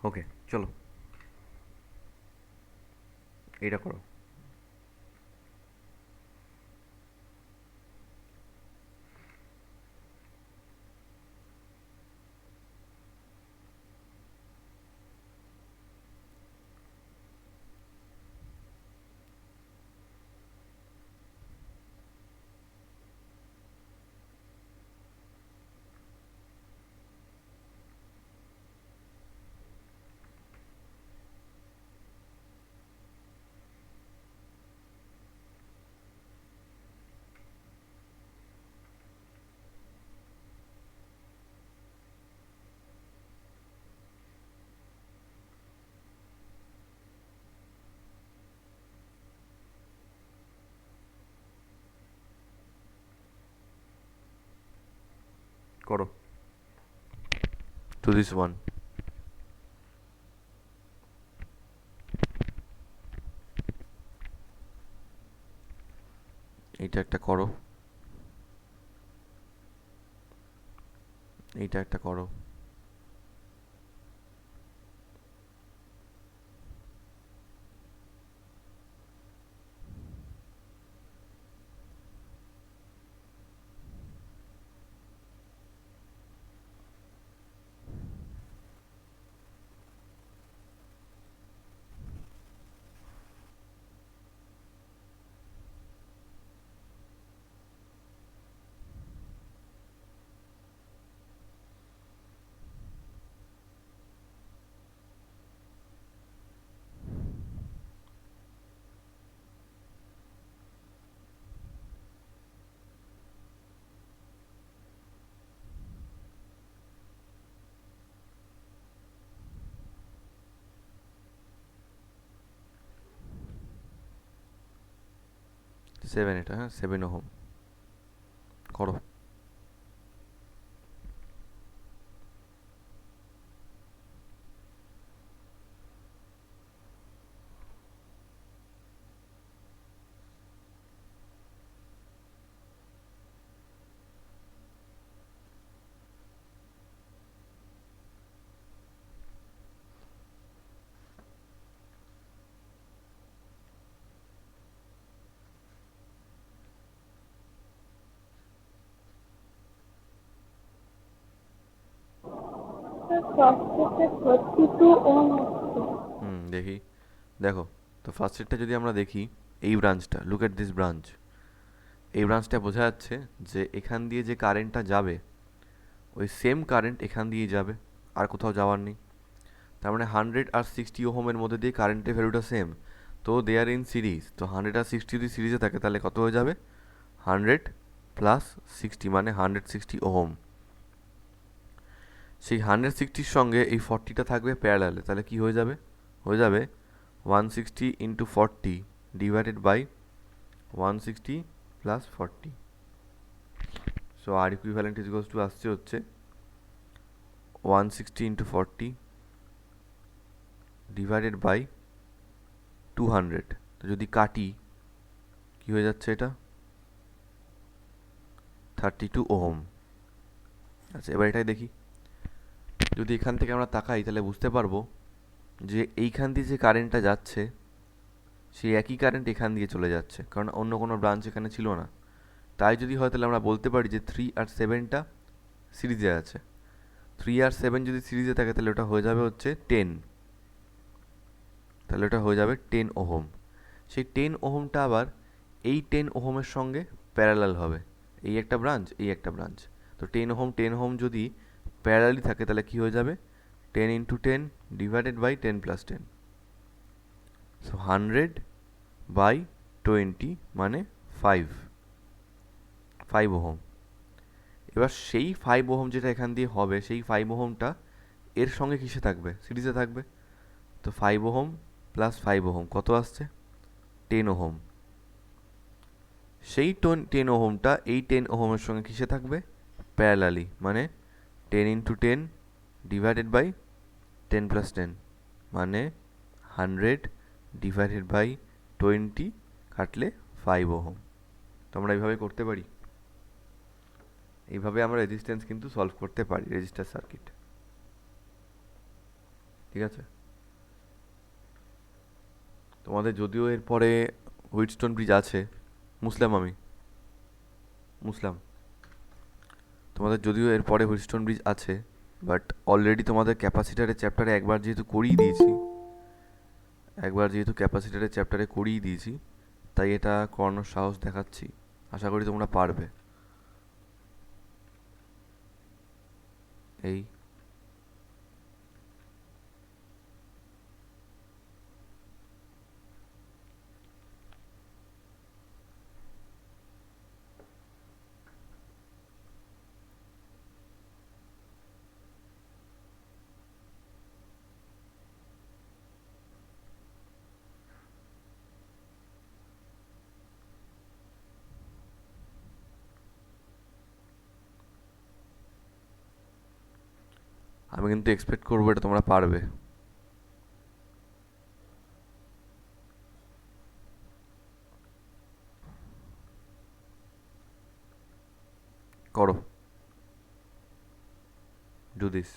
ওকে, চলো এইটা করো। করো টু দিস ওয়ান। এইটা একটা করো, এইটা একটা করো। সেভেন, এটা হ্যাঁ 7 ওহম। করো। প্রসেসে 32 ওহম হচ্ছে। দেখি, দেখো। তো ফার্স্ট সেটটা যদি আমরা দেখি, এই ব্রাঞ্চটা, লুক এট দিস ব্রাঞ্চ। এই ব্রাঞ্চটা বোঝা যাচ্ছে যে এখান দিয়ে যে কারেন্টটা যাবে, ওই সেম কারেন্ট এখান দিয়ে যাবে, আর কোথাও যাওয়ার নেই। তার মানে 100 আর 60 ওহমের মধ্যে দিয়ে কারেন্টের ভ্যালুটা সেম। তো দে আর ইন সিরিজ, তো 100 আর 60 যদি সিরিজে থাকে তাহলে কত হয়ে যাবে? 100 + 60 মানে 160 ওহম। সেই 160-র সঙ্গে এই 40টা থাকবে প্যারালালে, তাহলে কি হয়ে যাবে? হয়ে যাবে 160 × 40 divided by 160 + 40। So R equivalent is to আসছে হচ্ছে 160 × 40 ডিভাইডেড বাই 200। তো যদি কাটি, কি হয়ে যাচ্ছে এটা? 32 ওহম। আচ্ছা, এবার এটাই দেখি। যদি এখান থেকে আমরা তাকাই তাহলে বুঝতে পারবো যে এইখান দিয়ে যে কারেন্টটা যাচ্ছে, সেই একই কারেন্ট এখান দিয়ে চলে যাচ্ছে, কারণ অন্য কোনো ব্রাঞ্চ এখানে ছিল না। তাই যদি হয় তাহলে আমরা বলতে পারি যে 3 আর 7টা সিরিজে আছে। 3 আর 7 যদি সিরিজে থাকে তাহলে ওটা হয়ে যাবে হচ্ছে 10। তাহলে ওটা হয়ে যাবে 10 ওহম। সেই 10 ওহমটা আবার এই 10 ওহমের সঙ্গে প্যারালাল হবে। এই একটা ব্রাঞ্চ, এই একটা ব্রাঞ্চ। তো 10 ওহম যদি প্যারালালি থাকে তাহলে কি হয়ে যাবে? 10 × 10 ডিভাইডেড বাই 10 + 10। সো 100/20 মানে 5 ওহম। এবার সেই 5 ওহম যেটা এখান দিয়ে হবে, সেই 5 ওহমটা এর সঙ্গে কিসে থাকবে? সিরিজে থাকবে। তো 5 ওহম প্লাস 5 ওহম কত আসছে? 10 ওহম। সেই 10 ওহমটা এই 10 ওহমের সঙ্গে কিসে থাকবে? প্যারালালি, মানে 10 × 10 ডিভাইডেড বাই 10 + 10 মানে 100/20 কাটলে 5 ওহম। তো আমরা এইভাবে করতে পারি। এইভাবে আমরা রেজিস্ট্যান্স কিন্তু সলভ করতে পারি, রেজিস্টার সার্কিট। ঠিক আছে? তোমাদের যদিও এরপরে হুইটস্টোন ব্রিজ আছে, মুসলাম, তোমাদের যদিও এরপরে হুইটস্টোন ব্রিজ আছে, বাট অলরেডি তোমাদের ক্যাপাসিটারের চ্যাপ্টারে একবার যেহেতু ক্যাপাসিটারের চ্যাপ্টারে করিয়ে দিয়েছি, তাই এটা করানোর সাহস দেখাচ্ছি। আশা করি তোমরা পারবে। এই আমি কিন্তু এক্সপেক্ট করবো এটা তোমরা পারবে। করো, ডু দিস।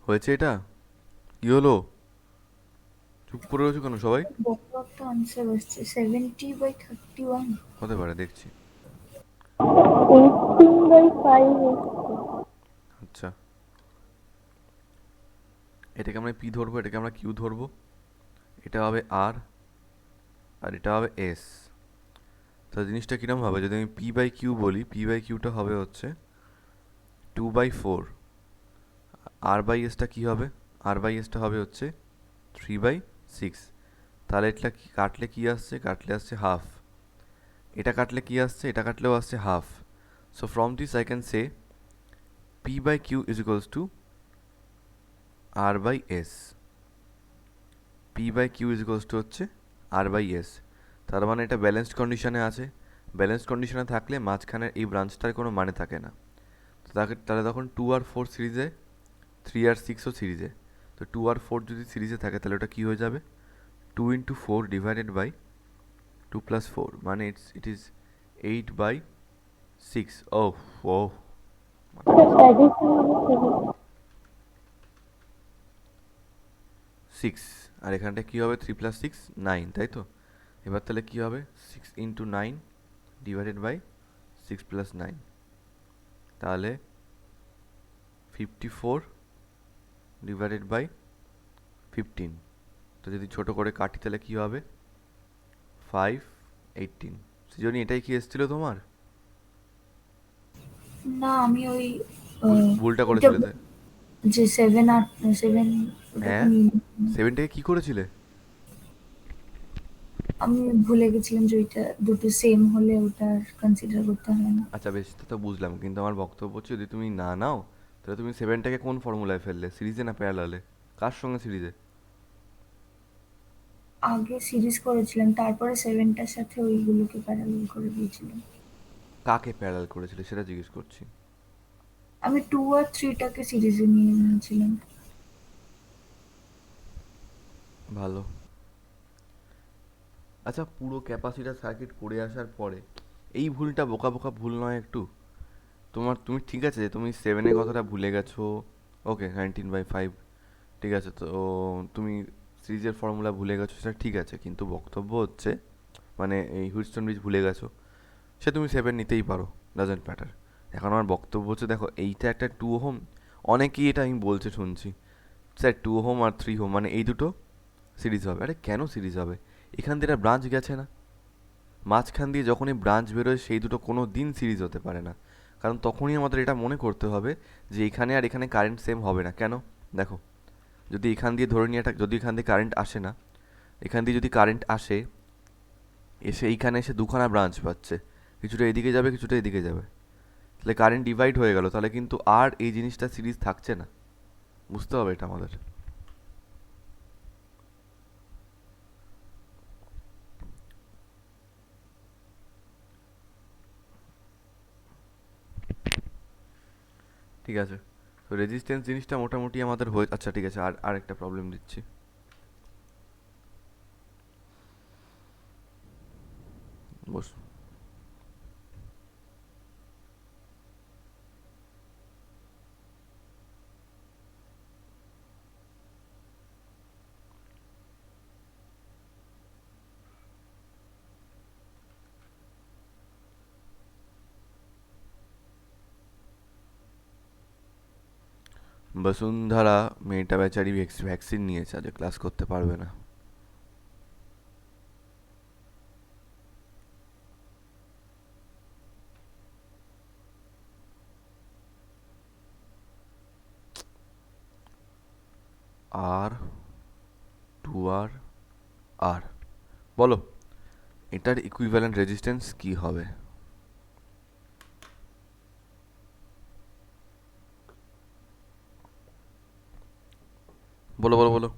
হয়েছে এটা? কি হলো? চুপ করে রয়েছো কেন সবাই? বড় একটা আনসার আসছে 70/31। হতে পারে, দেখছি। 18/5 এসছে। আচ্ছা, এটাকে আমরা পি ধরবো, এটাকে আমরা কিউ ধরবো। এটা হবে আর, আর এটা হবে এস। তো জিনিসটা কিরম হবে যদি আমি পি বাই কিউ বলি? পি বাই কিউটা হবে হচ্ছে 2/4। আর বাই এসটা কি হবে? আর বাই এসটা হবে হচ্ছে 3/6। তাহলে এটা কাটলে কি আসছে? কাটলে আসছে হাফ। এটা কাটলে কি আসছে? এটা কাটলেও আসছে half. So from this I can say P by Q is equals to R by S. P by Q is equals to হচ্ছে আর বাই এস। তার মানে এটা ব্যালেন্সড কন্ডিশনে আছে। ব্যালেন্সড কন্ডিশনে থাকলে মাঝখানের এই ব্রাঞ্চটার কোনো মানে থাকে না। তো তাহলে তখন 2 আর 4 সিরিজে, 3 আর 6ও সিরিজে। তো 2 আর 4 যদি সিরিজে থাকে তাহলে ওটা কী হয়ে যাবে? 2 × 4 ডিভাইডেড বাই 2 + 4, মানে it is 8/6। O O additional 6। আর এখানটা কী হবে? 3 + 6 9, তাই তো? এবার তাহলে কী হবে? 6 × 9 ডিভাইডেড বাই 6 + 9, তাহলে 54 ডিভাইডেড বাই 15। তো যদি ছোট করে কাটি তাহলে কী হবে? 5 18 সৃজনী, এটাই কি এসেছিল তোমার? না আমি ওই ভুলটা ওইটা করেছিলে তাই? যে 7 ওটাকে হ্যাঁ, নিয়ে, সেভেনটাকে কি করেছিলে? আমি ভুলে গেছিলাম যে ওইটা দুটো সেম হলে ওটা কনসিডার করতে হয় না। আচ্ছা বেশ, তা তো বুঝলাম, কিন্তু আমার বক্তব্য হচ্ছে যদি তুমি না নাও তাহলে তুমি সেভেনটাকে কোন ফর্মুলায় ফেললে, সিরিজে না প্যারালালে? কার সঙ্গে সিরিজে? আগে সিরিজ করেছিলাম, তারপরে 7টার সাথে ওইগুলোকে প্যারালাল করে দিয়েছিলাম। কাকে প্যারালাল করেছিলে সেটা জিজ্ঞেস করছি। আমি 2 আর 3টাকে সিরিজে নিয়ে নিয়েছিলাম। ভালো। আচ্ছা, পুরো ক্যাপাসিটার সার্কিট করে আসার পরে এই ভুলটা বোকা বোকা ভুল নয় একটু? তুমি ঠিক আছে যে তুমি সেভেনের কথাটা ভুলে গেছো, ওকে, 19/5, ঠিক আছে, তো তুমি সিরিজের ফর্মুলা ভুলে গেছো সেটা ঠিক আছে, কিন্তু বক্তব্য হচ্ছে মানে এই হুইটস্টোন ব্রিজ ভুলে গেছো, সে তুমি সেভেন নিতেই পারো, ডাজেন্ট ম্যাটার। এখন আমার বক্তব্য হচ্ছে দেখো এইটা একটা 2 ওহম, অনেকেই এটা আমি বলছে শুনছি, স্যার 2 ওহম আর 3 ওহম মানে এই দুটো সিরিজ হবে। আরে কেন সিরিজ হবে? এখান দিয়ে একটা ব্রাঞ্চ গেছে না, মাঝখান দিয়ে যখনই ব্রাঞ্চ বেরোয় সেই দুটো কোনো দিন সিরিজ হতে পারে না, কারণ তখনই আমাদের এটা মনে করতে হবে যে এখানে আর এখানে কারেন্ট সেম হবে না। কেন? দেখো, যদি এখান দিয়ে ধরে নিয়ে একটা, যদি এখান দিয়ে কারেন্ট আসে না, এখান দিয়ে যদি কারেন্ট আসে, এসে এইখানে এসে দুখানা ব্রাঞ্চ পাচ্ছে, কিছুটা এদিকে যাবে কিছুটা এদিকে যাবে, তাহলে কারেন্ট ডিভাইড হয়ে গেল, তাহলে কিন্তু আর এই জিনিসটা সিরিজ থাকছে না। বুঝতে হবে এটা আমাদের। ঠিক আছে, তো রেজিস্ট্যান্স জিনিসটা মোটামুটি আমাদের হয়ে, আচ্ছা ঠিক আছে, আর আরেকটা প্রবলেম দিচ্ছি। বস। বসুন্ধরা মেয়েটা বেচারি ভ্যাকসিন নিয়েছে, আজ ক্লাস করতে পারবে না। আর 2 আর আর বলো, এটার ইকুইভ্যালেন্ট রেজিস্ট্যান্স কি হবে? বলো বলো বলো।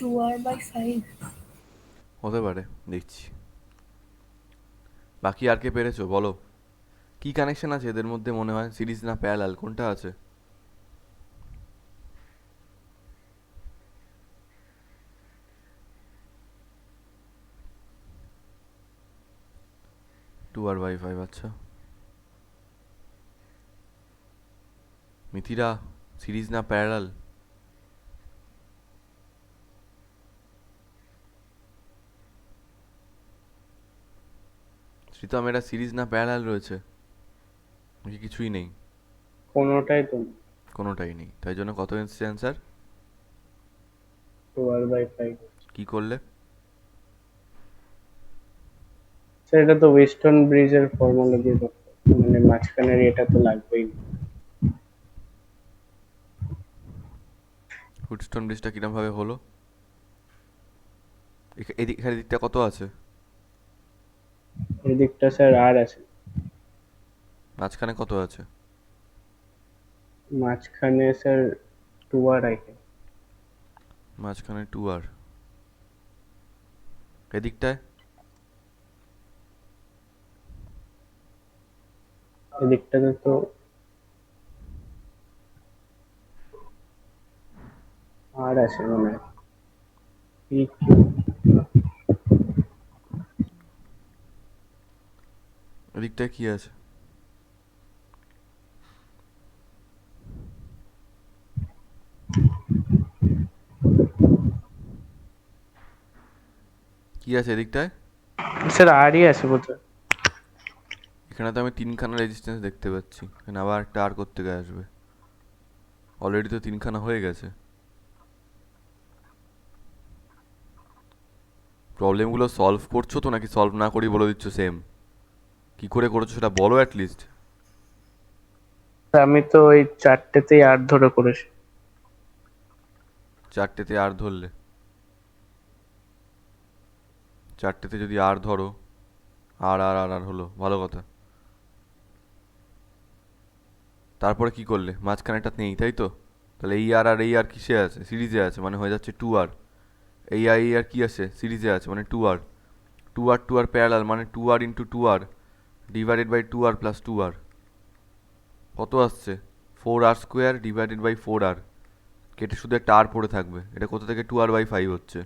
2r/5। হতে পারে, দেখছি। বাকি আর কে পেরেছো বলো, কি কানেকশন আছে এদের মধ্যে মনে হয়, সিরিজ না প্যারালাল কোনটা আছে? 2r/5, আচ্ছা। মিথিরা, সিরিজ না প্যারালাল? শ্রীতম, এটা সিরিজ না প্যারালাল রয়েছে নাকি কিছুই নেই? কোনোটাই তো না। কোনোটাই নেই, তাই জন্য কত এসছে অ্যান্সার? 2r/5। কি করলে? স্যার এটা তো ওয়েস্টার্ন ব্রিজের ফর্মুলা দিয়ে করতে হবে। মানে মাঝখানের এটা তো লাগবেই না। হুডস্টোন ব্রিজটা কিরম ভাবে হলো? এখানে দিকটা কত আছে? এই দিকটা স্যার আর আছে, মাঝখানে কত আছে? মাঝখানে স্যার 2 আর আছে। মাঝখানে 2r। এদিকটায়? এই দিকটাতে তো আর আছে মনে হয়। PQ এদিকটায় কি আছে? কি আছে এদিকটায়? স্যার আরই আছে বোধহয়। এখানে তো আমি 3খানা রেজিস্ট্যান্স দেখতে পাচ্ছি, এখানে আবার একটা আর কোত্থেকে আসবে? অলরেডি তো 3খানা হয়ে গেছে। প্রবলেমগুলো সলভ করছো তো, নাকি সলভ না করেই বলে দিচ্ছ সেম? কি করে করেছো সেটা বলো অ্যাটলিস্ট। আমি তো ওই 4টেতেই আর ধরে করেছি। 4টেতে আর ধরলে? 4টেতে যদি আর ধরো, আর আর আর আর হলো, ভালো কথা। তারপরে কি করলে? মাঝখানেটা নেই, তাই তো? তাহলে এই আর আর এই আর কিসে আছে? সিরিজে আছে, মানে হয়ে যাচ্ছে 2r। এই আর কি আছে? সিরিজে আছে, মানে 2r। 2r প্যারালাল, মানে 2r into 2r divided by 2r plus 2r। কত আসছে? 4r² divided by 4r। কেটে শুধু একটা আর পড়ে থাকবে। এটা কোথা থেকে 2r/5 হচ্ছে?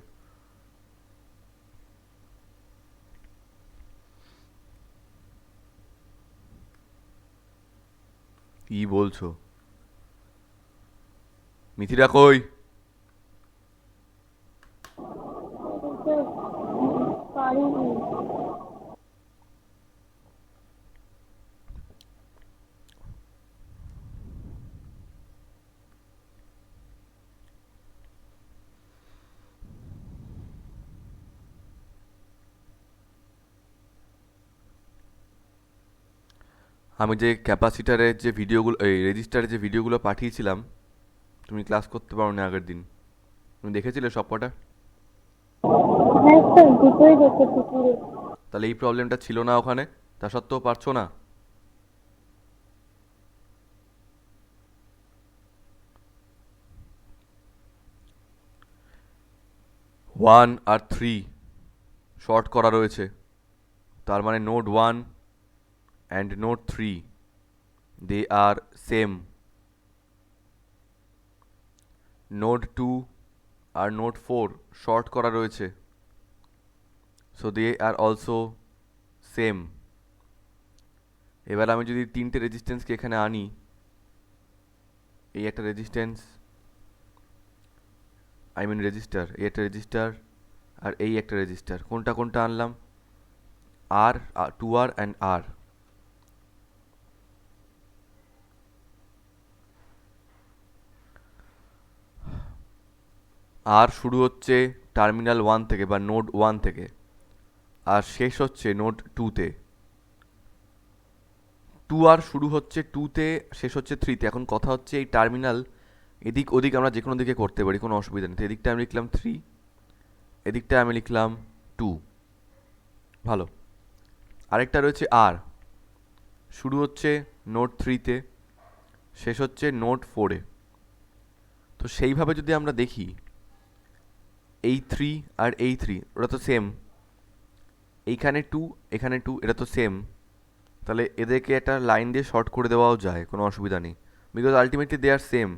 কি বলছো? মিথিরা কই? আমি যে ক্যাপাসিটারের যে ভিডিওগুলো, এই রেজিস্টারের যে ভিডিওগুলো পাঠিয়েছিলাম, তুমি ক্লাস করতে পারো না আগের দিন। তুমি দেখেছিলে সব কটা? হ্যাঁ স্যার, দুটোই দেখেছি পুরো। তাহলে এই প্রবলেমটা ছিল না ওখানে, তা সত্ত্বেও পারছো না? 1 আর 3 শর্ট করা রয়েছে, তার মানে node 1 and node 3 they are same. Node 2 আর নোড 4 শর্ট করা রয়েছে, so they are also same. এবার আমি যদি 3টে রেজিস্ট্যান্সকে এখানে আনি, এই একটা রেজিস্ট্যান্স, আই মিন রেজিস্টার, এই একটা রেজিস্টার আর এই একটা রেজিস্টার, কোনটা কোনটা আনলাম? আর 2r অ্যান্ড আর। আর শুরু হচ্ছে টার্মিনাল 1 থেকে বা নোড 1 থেকে, আর শেষ হচ্ছে নোড 2-তে। 2r শুরু হচ্ছে 2-তে, শেষ হচ্ছে 3-তে। এখন কথা হচ্ছে এই টার্মিনাল এদিক ওদিক আমরা যে কোনো দিকে করতে পারি, কোনো অসুবিধা নেই। তো এদিকটা আমি লিখলাম 3, এদিকটা আমি লিখলাম 2। ভালো। আরেকটা রয়েছে আর, শুরু হচ্ছে নোড 3-তে, শেষ হচ্ছে নোড 4-এ। তো সেইভাবে যদি আমরা দেখি, এই 3 আর এই 3 ওটা তো সেম, এইখানে 2 এখানে 2, এটা তো সেম। তাহলে এদেরকে একটা লাইন দিয়ে শর্ট করে দেওয়াও যায়, কোনো অসুবিধা নেই, because ultimately they are same.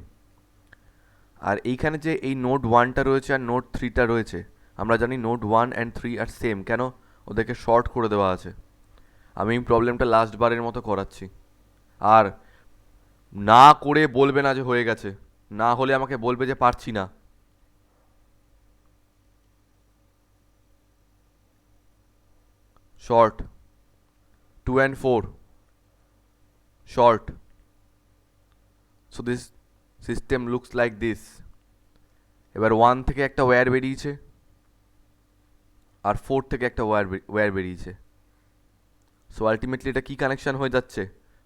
আর এইখানে যে এই নোড 1টা রয়েছে আর নোড 3টা রয়েছে, আমরা জানি নোড 1 অ্যান্ড 3 আর সেম, কেন? ওদেরকে শর্ট করে দেওয়া আছে। আমি এই প্রবলেমটা লাস্ট বারের মতো করাচ্ছি, আর না করে বলবে না যে হয়ে গেছে, না হলে আমাকে বলবে যে পারছি না। Short 2 and 4 short, so this system looks like this. এবার 1 থেকে একটা ওয়্যার বেরিয়েছে আর 4 থেকে একটা ওয়্যার বেরিয়েছে, সো আলটিমেটলি এটা কি কানেকশন হয়ে যাচ্ছে?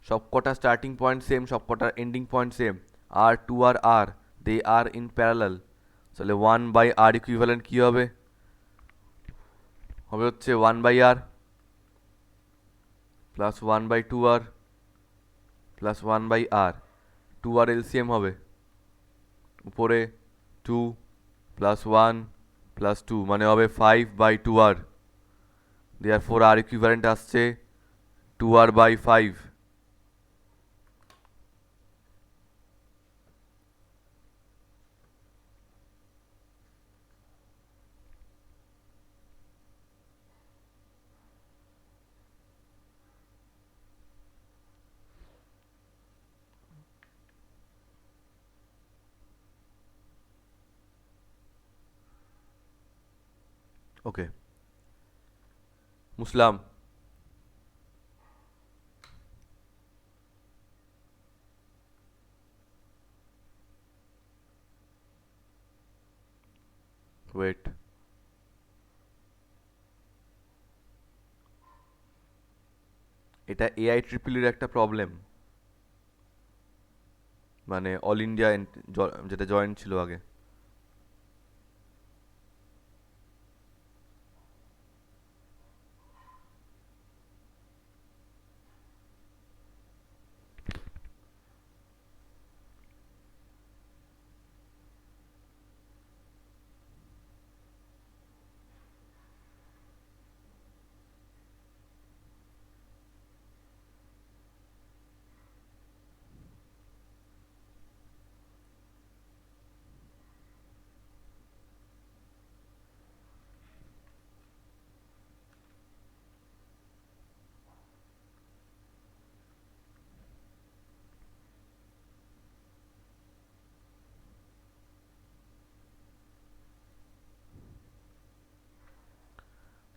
সব কটা স্টার্টিং পয়েন্ট সেম, সব কটা এন্ডিং পয়েন্ট সেম। আর 2 আর R they are in parallel, তাহলে 1/r ইকুইভ্যালেন্ট কী হবে? হবে হচ্ছে 1/r plus 1/2r plus 1/r, 2r LCM হবে উপরে 2 প্লাস 1 প্লাস 2 মানে হবে 5/2r, therefore r ইকুইভ্যালেন্ট আসছে 2r/5. ওকে মুসলাম, ওয়েট, এটা এআই ট্রিপলির একটা প্রবলেম, মানে অল ইন্ডিয়া যেটা জয়েন্ট ছিল আগে।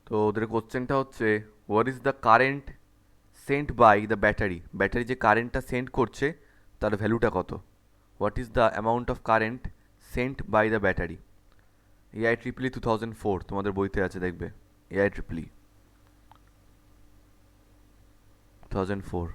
তো ওদের কোশ্চেনটা হচ্ছে what is the current sent by the battery, battery যে কারেন্টটা সেন্ড করছে তার ভ্যালুটা কত, what is the amount of current sent by the battery. এআই ট্রিপলি 2004 তোমাদের বইতে আছে দেখবে, এআই ট্রিপলি 2004।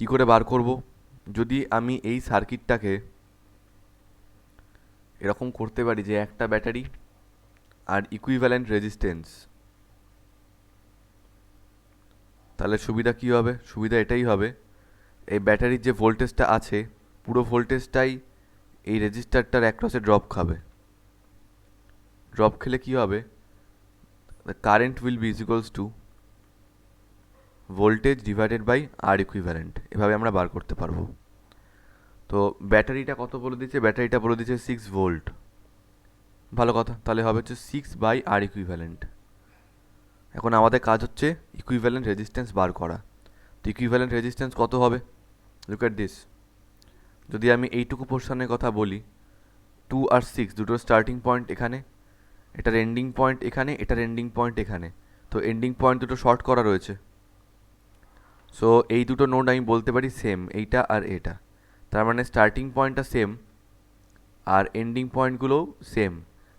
কি করে বার করব, যদি আমি এই সার্কিটটাকে এরকম করতে পারি যে একটা ব্যাটারি আর ইকুইভ্যালেন্ট রেজিস্ট্যান্স, তাহলে সুবিধা কি হবে, সুবিধা এটাই হবে এই ব্যাটারির যে ভোল্টেজটা আছে পুরো ভোল্টেজটাই এই রেজিস্টারটার অ্যাক্রসে ড্রপ খাবে, ড্রপ খেলে কি হবে, the current will be equals to voltage divided by R equivalent, এভাবে আমরা বার করতে পারবো। তো ব্যাটারিটা কত বলে দিচ্ছে, ব্যাটারিটা বলে দিচ্ছে 6 ভোল্ট, ভালো কথা, তাহলে হবে হচ্ছে 6/r ইকুইভ্যালেন্ট। এখন আমাদের কাজ হচ্ছে ইকুইভ্যালেন্ট রেজিস্ট্যান্স বার করা। তো ইকুইভ্যালেন্ট রেজিস্ট্যান্স কত হবে, লুক অ্যাট দিস, যদি আমি এইটুকু পোর্শনের কথা বলি 2 আর 6 দুটোর স্টার্টিং পয়েন্ট এখানে, এটার এন্ডিং পয়েন্ট এখানে, এটার এন্ডিং পয়েন্ট এখানে, তো এন্ডিং পয়েন্ট দুটো শর্ট করা রয়েছে, সো এই দুটো নোড আমি বলতে পারি সেম, এইটা আর এটা, তার মানে স্টার্টিং পয়েন্টটা সেম আর এন্ডিং পয়েন্টগুলোও সেম,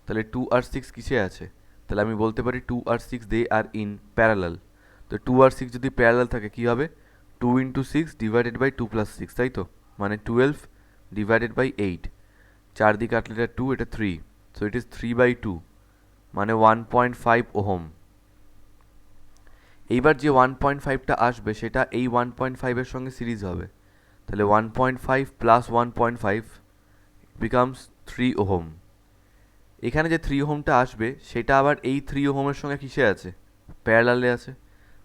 তাহলে 2 আর 6 কিসে আছে, তাহলে আমি বলতে পারি 2 আর 6 দে আর ইন প্যারালাল। তো 2 আর 6 যদি প্যারালাল থাকে কি হবে, 2 ইন্টু 6 ডিভাইডেড বাই 2 প্লাস 6, তাই তো, মানে 12 ডিভাইডেড বাই 8, 4 দিয়ে কাটলে এটা 2, এটা 3, সো ইট ইজ 3/2 মানে 1.5 ওহম। এইবার যে 1.5টা আসবে সেটা এই 1.5 এর সঙ্গে সিরিজ হবে, তাহলে 1.5 প্লাস 1.5 বিকামস 3 ওহম। এখানে যে 3 ওহমটা আসবে সেটা আবার এই 3 ওহমের সঙ্গে কিসে আছে, প্যারালালে আছে,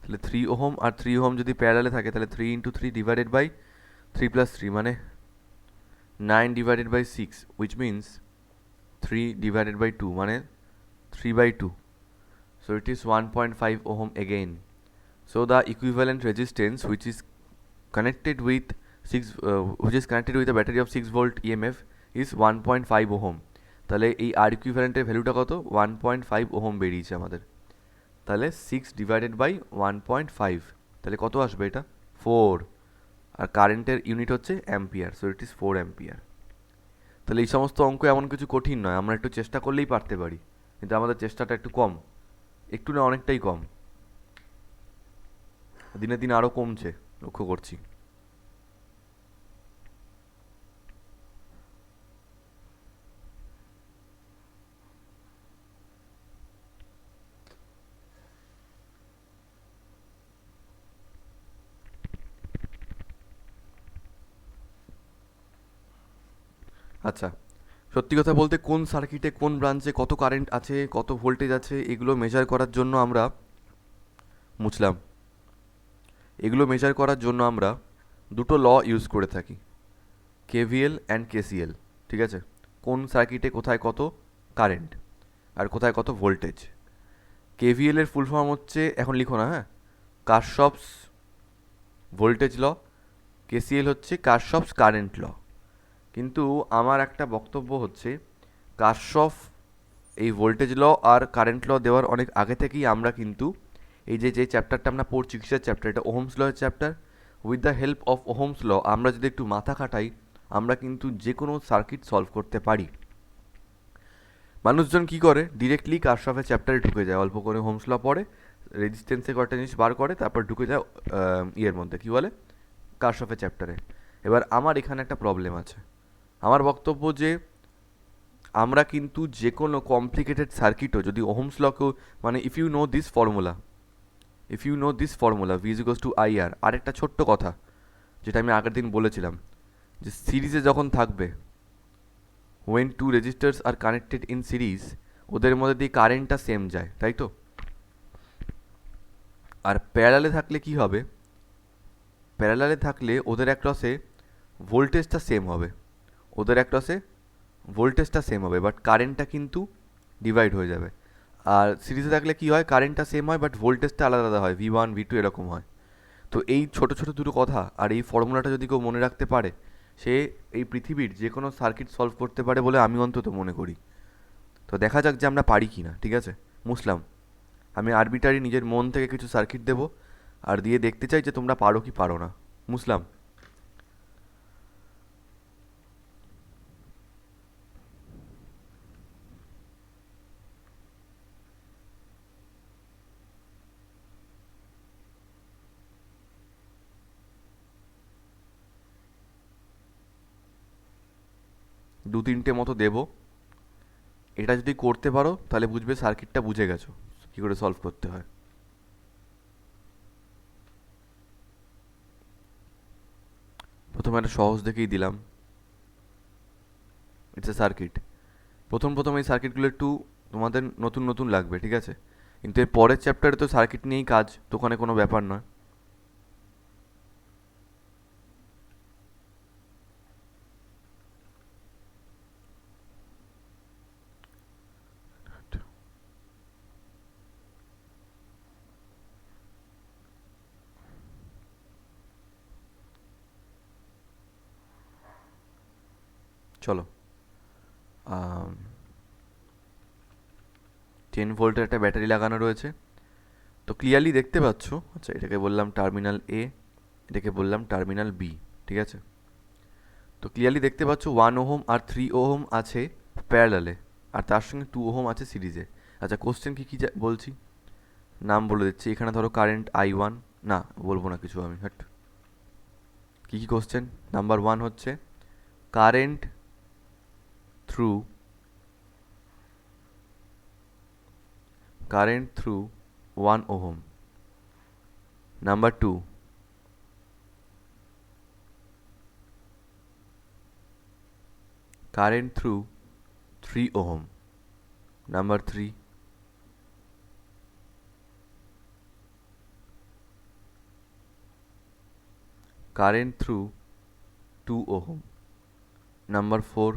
তাহলে 3 ওহম আর 3 ওহম যদি প্যারালালে থাকে তাহলে 3 ইন্টু 3 ডিভাইডেড বাই 3 প্লাস 3 মানে 9 divided by 6 which means 3 divided by 2 মানে 3/2, so it is 1.5 ohm again. So the equivalent resistance which is connected with 6 which is connected with a battery of 6 volt EMF is 1.5 ohm. তাহলে এই আর ইকুইভ্যালেন্টের ভ্যালুটা কত, 1.5 ohm বেরিয়েছে আমাদের, তাহলে 6 divided by 1.5, তাহলে কত আসবে এটা 4, আর কারেন্টের ইউনিট হচ্ছে ampere, so it is 4 ampere. তাহলে এই সমস্ত অঙ্ক এমন কিছু কঠিন নয়, আমরা একটু চেষ্টা করলেই পারতে পারি, কিন্তু আমাদের চেষ্টাটা একটু কম, একটু না অনেকটাই কম, দিনে দিনে আরও কমছে লক্ষ্য করছি। আচ্ছা, সত্যি কথা বলতে কোন সার্কিটে কোন ব্রাঞ্চে কত কারেন্ট আছে, কত ভোল্টেজ আছে, এগুলো মেজার করার জন্য আমরা মুছলাম, এগুলো মেজার করার জন্য আমরা দুটো ল ইউজ করে থাকি, কেভিএল অ্যান্ড কেসিএল। ঠিক আছে, কোন সার্কিটে কোথায় কত কারেন্ট আর কোথায় কত ভোল্টেজ। কেভিএল এর ফুল ফর্ম হচ্ছে, এখন লিখো না, হ্যাঁ, কারশফস ভোল্টেজ ল, কেসিএল হচ্ছে কারশফস কারেন্ট ল। কিন্তু আমার একটা বক্তব্য হচ্ছে, কারশফ এই ভোল্টেজ ল আর কারেন্ট ল দেওয়ার অনেক আগে থেকেই আমরা কিন্তু এই যে চ্যাপ্টারটা আমরা পড়ছি, কিসের চ্যাপ্টার, এটা ওহমস ল এর chapter. With the help of Ohm's law আমরা যদি একটু মাথা খাটাই, আমরা কিন্তু যে কোনো সার্কিট সলভ করতে পারি। মানুষজন কি করে, ডিরেক্টলি কারশফের চ্যাপ্টারে ঢুকে যায়, অল্প করে হোমস ল পড়ে, রেজিস্ট্যান্সে কয়েকটা জিনিস বার করে, তারপর ঢুকে যায় ইয়ের মধ্যে, কী বলে, কারশফের চ্যাপ্টারে। এবার আমার এখানে একটা প্রবলেম আছে। আমার বক্তব্য যে আমরা কিন্তু যে কোনো কমপ্লিকেটেড সার্কিটও যদি ওহমস লকেও, মানে if you know this formula V is equals to I R. আরেকটা ছোট্ট কথা যেটা আমি আগের দিন বলেছিলাম, যে সিরিজে যখন থাকবে, when two resistors are connected in series, ওদের মধ্যে দিয়ে কারেন্টটা সেম যায়, তাই তো? আর প্যারালালে থাকলে কি হবে, প্যারালালে থাকলে ওদের অ্যাক্রসে ভোল্টেজটা সেম হবে, বাট কারেন্টটা কিন্তু ডিভাইড হয়ে যাবে। আর সিরিজে থাকলে কি হয়, কারেন্টটা সেম হয় বাট ভোল্টেজটা আলাদা আলাদা হয়, V1 V2 এরকম হয়। তো এই ছোট ছোট দুটো কথা আর এই ফর্মুলাটা যদি কেউ মনে রাখতে পারে, সে এই পৃথিবীর যে কোনো সার্কিট সলভ করতে পারে বলে আমি অন্তত মনে করি। তো দেখা যাক যে আমরা পারি কি না, ঠিক আছে? মুসলাম, আমি আরবিটারি নিজের মন থেকে কিছু সার্কিট দেব আর দিয়ে দেখতে চাই যে তোমরা পারো কি পারো না। মুসলাম, দু তিনটে মতো দেবো। এটা যদি করতে পারো তাহলে বুঝবে সার্কিটটা বুঝে গেছো কী করে সলভ করতে হয়। প্রথমে একটা সহজ দেখেই দিলাম, ইটস এ সার্কিট। প্রথম এই সার্কিটগুলো একটু তোমাদের নতুন নতুন লাগবে, ঠিক আছে? কিন্তু এর পরের চ্যাপ্টারে তো সার্কিট নিয়েই কাজ, তো ওখানে কোনো ব্যাপার নয়। চলো, 10 ভোল্টের একটা ব্যাটারি লাগানো রয়েছে, তো ক্লিয়ারলি দেখতে পাচ্ছ। আচ্ছা, এটাকে বললাম টার্মিনাল এ, এটাকে বললাম টার্মিনাল বি, ঠিক আছে? তো ক্লিয়ারলি দেখতে পাচ্ছ 1 ওহম আর 3 ওহম আছে প্যারালালে, আর তার সঙ্গে 2 ওহম আছে সিরিজে। আচ্ছা, কোশ্চেন কী কী বলছি, নাম বলে দিচ্ছি। এখানে ধরো কারেন্ট I1, না বলবো না কিছু আমি, হ্যাট। কী কী কোশ্চেন? নাম্বার 1 হচ্ছে current through 1 ohm. Number 2, current through 3 ohm. Number 3, current through 2 ohm. Number 4,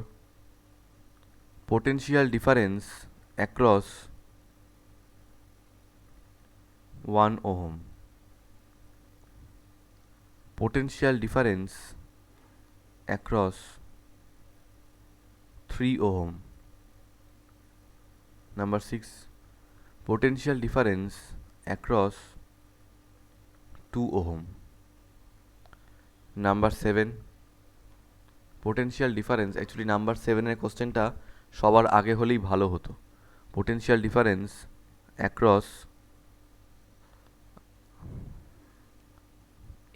potential difference across 1 ohm. Potential difference across 3 ohm. Number 6, potential difference across 2 ohm. Number 7, potential difference, actually number 7 এর কোশ্চেনটা সবার আগে হলেই ভালো হতো। Potential difference across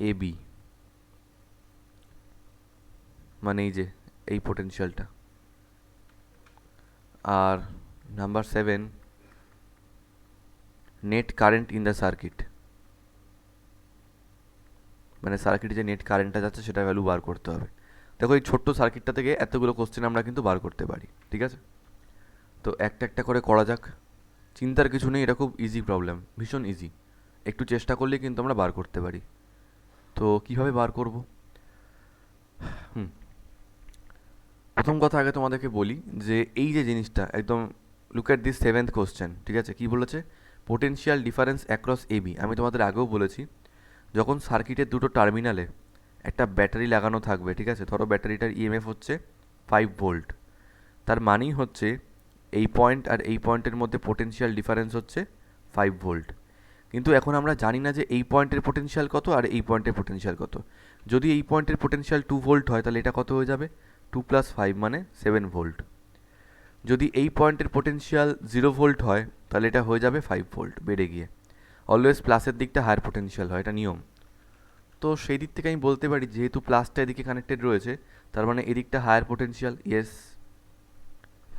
AB, মানে এই যে এই পোটেনশিয়ালটা। আর number 7, net current in the circuit, মানে সার্কিটে যে নেট কারেন্টটা যাচ্ছে সেটা ভ্যালু বার করতে হবে। তো দেখো এই ছোট্ট সার্কিটটা থেকে এতগুলো কোশ্চেন আমরা কিন্তু বার করতে পারি, ঠিক আছে? তো একটা একটা করে করা যাক, চিন্তার কিছু নেই, এটা খুব ইজি প্রবলেম, ভীষণ ইজি, একটু চেষ্টা করলেই কিন্তু আমরা বার করতে পারি। তো কিভাবে বার করব? হুম, প্রথম কথা আগে তোমাদেরকে বলি যে এই যে জিনিসটা একদম, look at this seventh question, ঠিক আছে? কি বলেছে? Potential difference across AB. আমি তোমাদের আগেও বলেছি, যখন সার্কিটের দুটো টার্মিনালে একটা ব্যাটারি লাগানো থাকবে, ঠিক আছে? ধরো ব্যাটারিটার ইএমএফ হচ্ছে 5 ভোল্ট, তার মানেই হচ্ছে এই পয়েন্ট আর এই পয়েন্টের মধ্যে পোটেনশিয়াল ডিফারেন্স হচ্ছে 5 ভোল্ট। কিন্তু এখন আমরা জানি না যে এই পয়েন্টের পোটেনশিয়াল কত আর এই পয়েন্টের পোটেনশিয়াল কত। যদি এই পয়েন্টের পোটেনশিয়াল 2 ভোল্ট হয় তাহলে এটা কত হয়ে যাবে? 2 + 5 মানে 7 ভোল্ট। যদি এই পয়েন্টের পোটেনশিয়াল 0 ভোল্ট হয় তাহলে এটা হয়ে যাবে 5 ভোল্ট বেড়ে গিয়ে। অলওয়েজ প্লাসের দিকটা হায়ার পোটেনশিয়াল হয়, এটা নিয়ম। তো সেই দিক থেকে আমি বলতে পারি যেহেতু প্লাসটা এদিকে কানেক্টেড রয়েছে, তার মানে এদিকটা higher potential, yes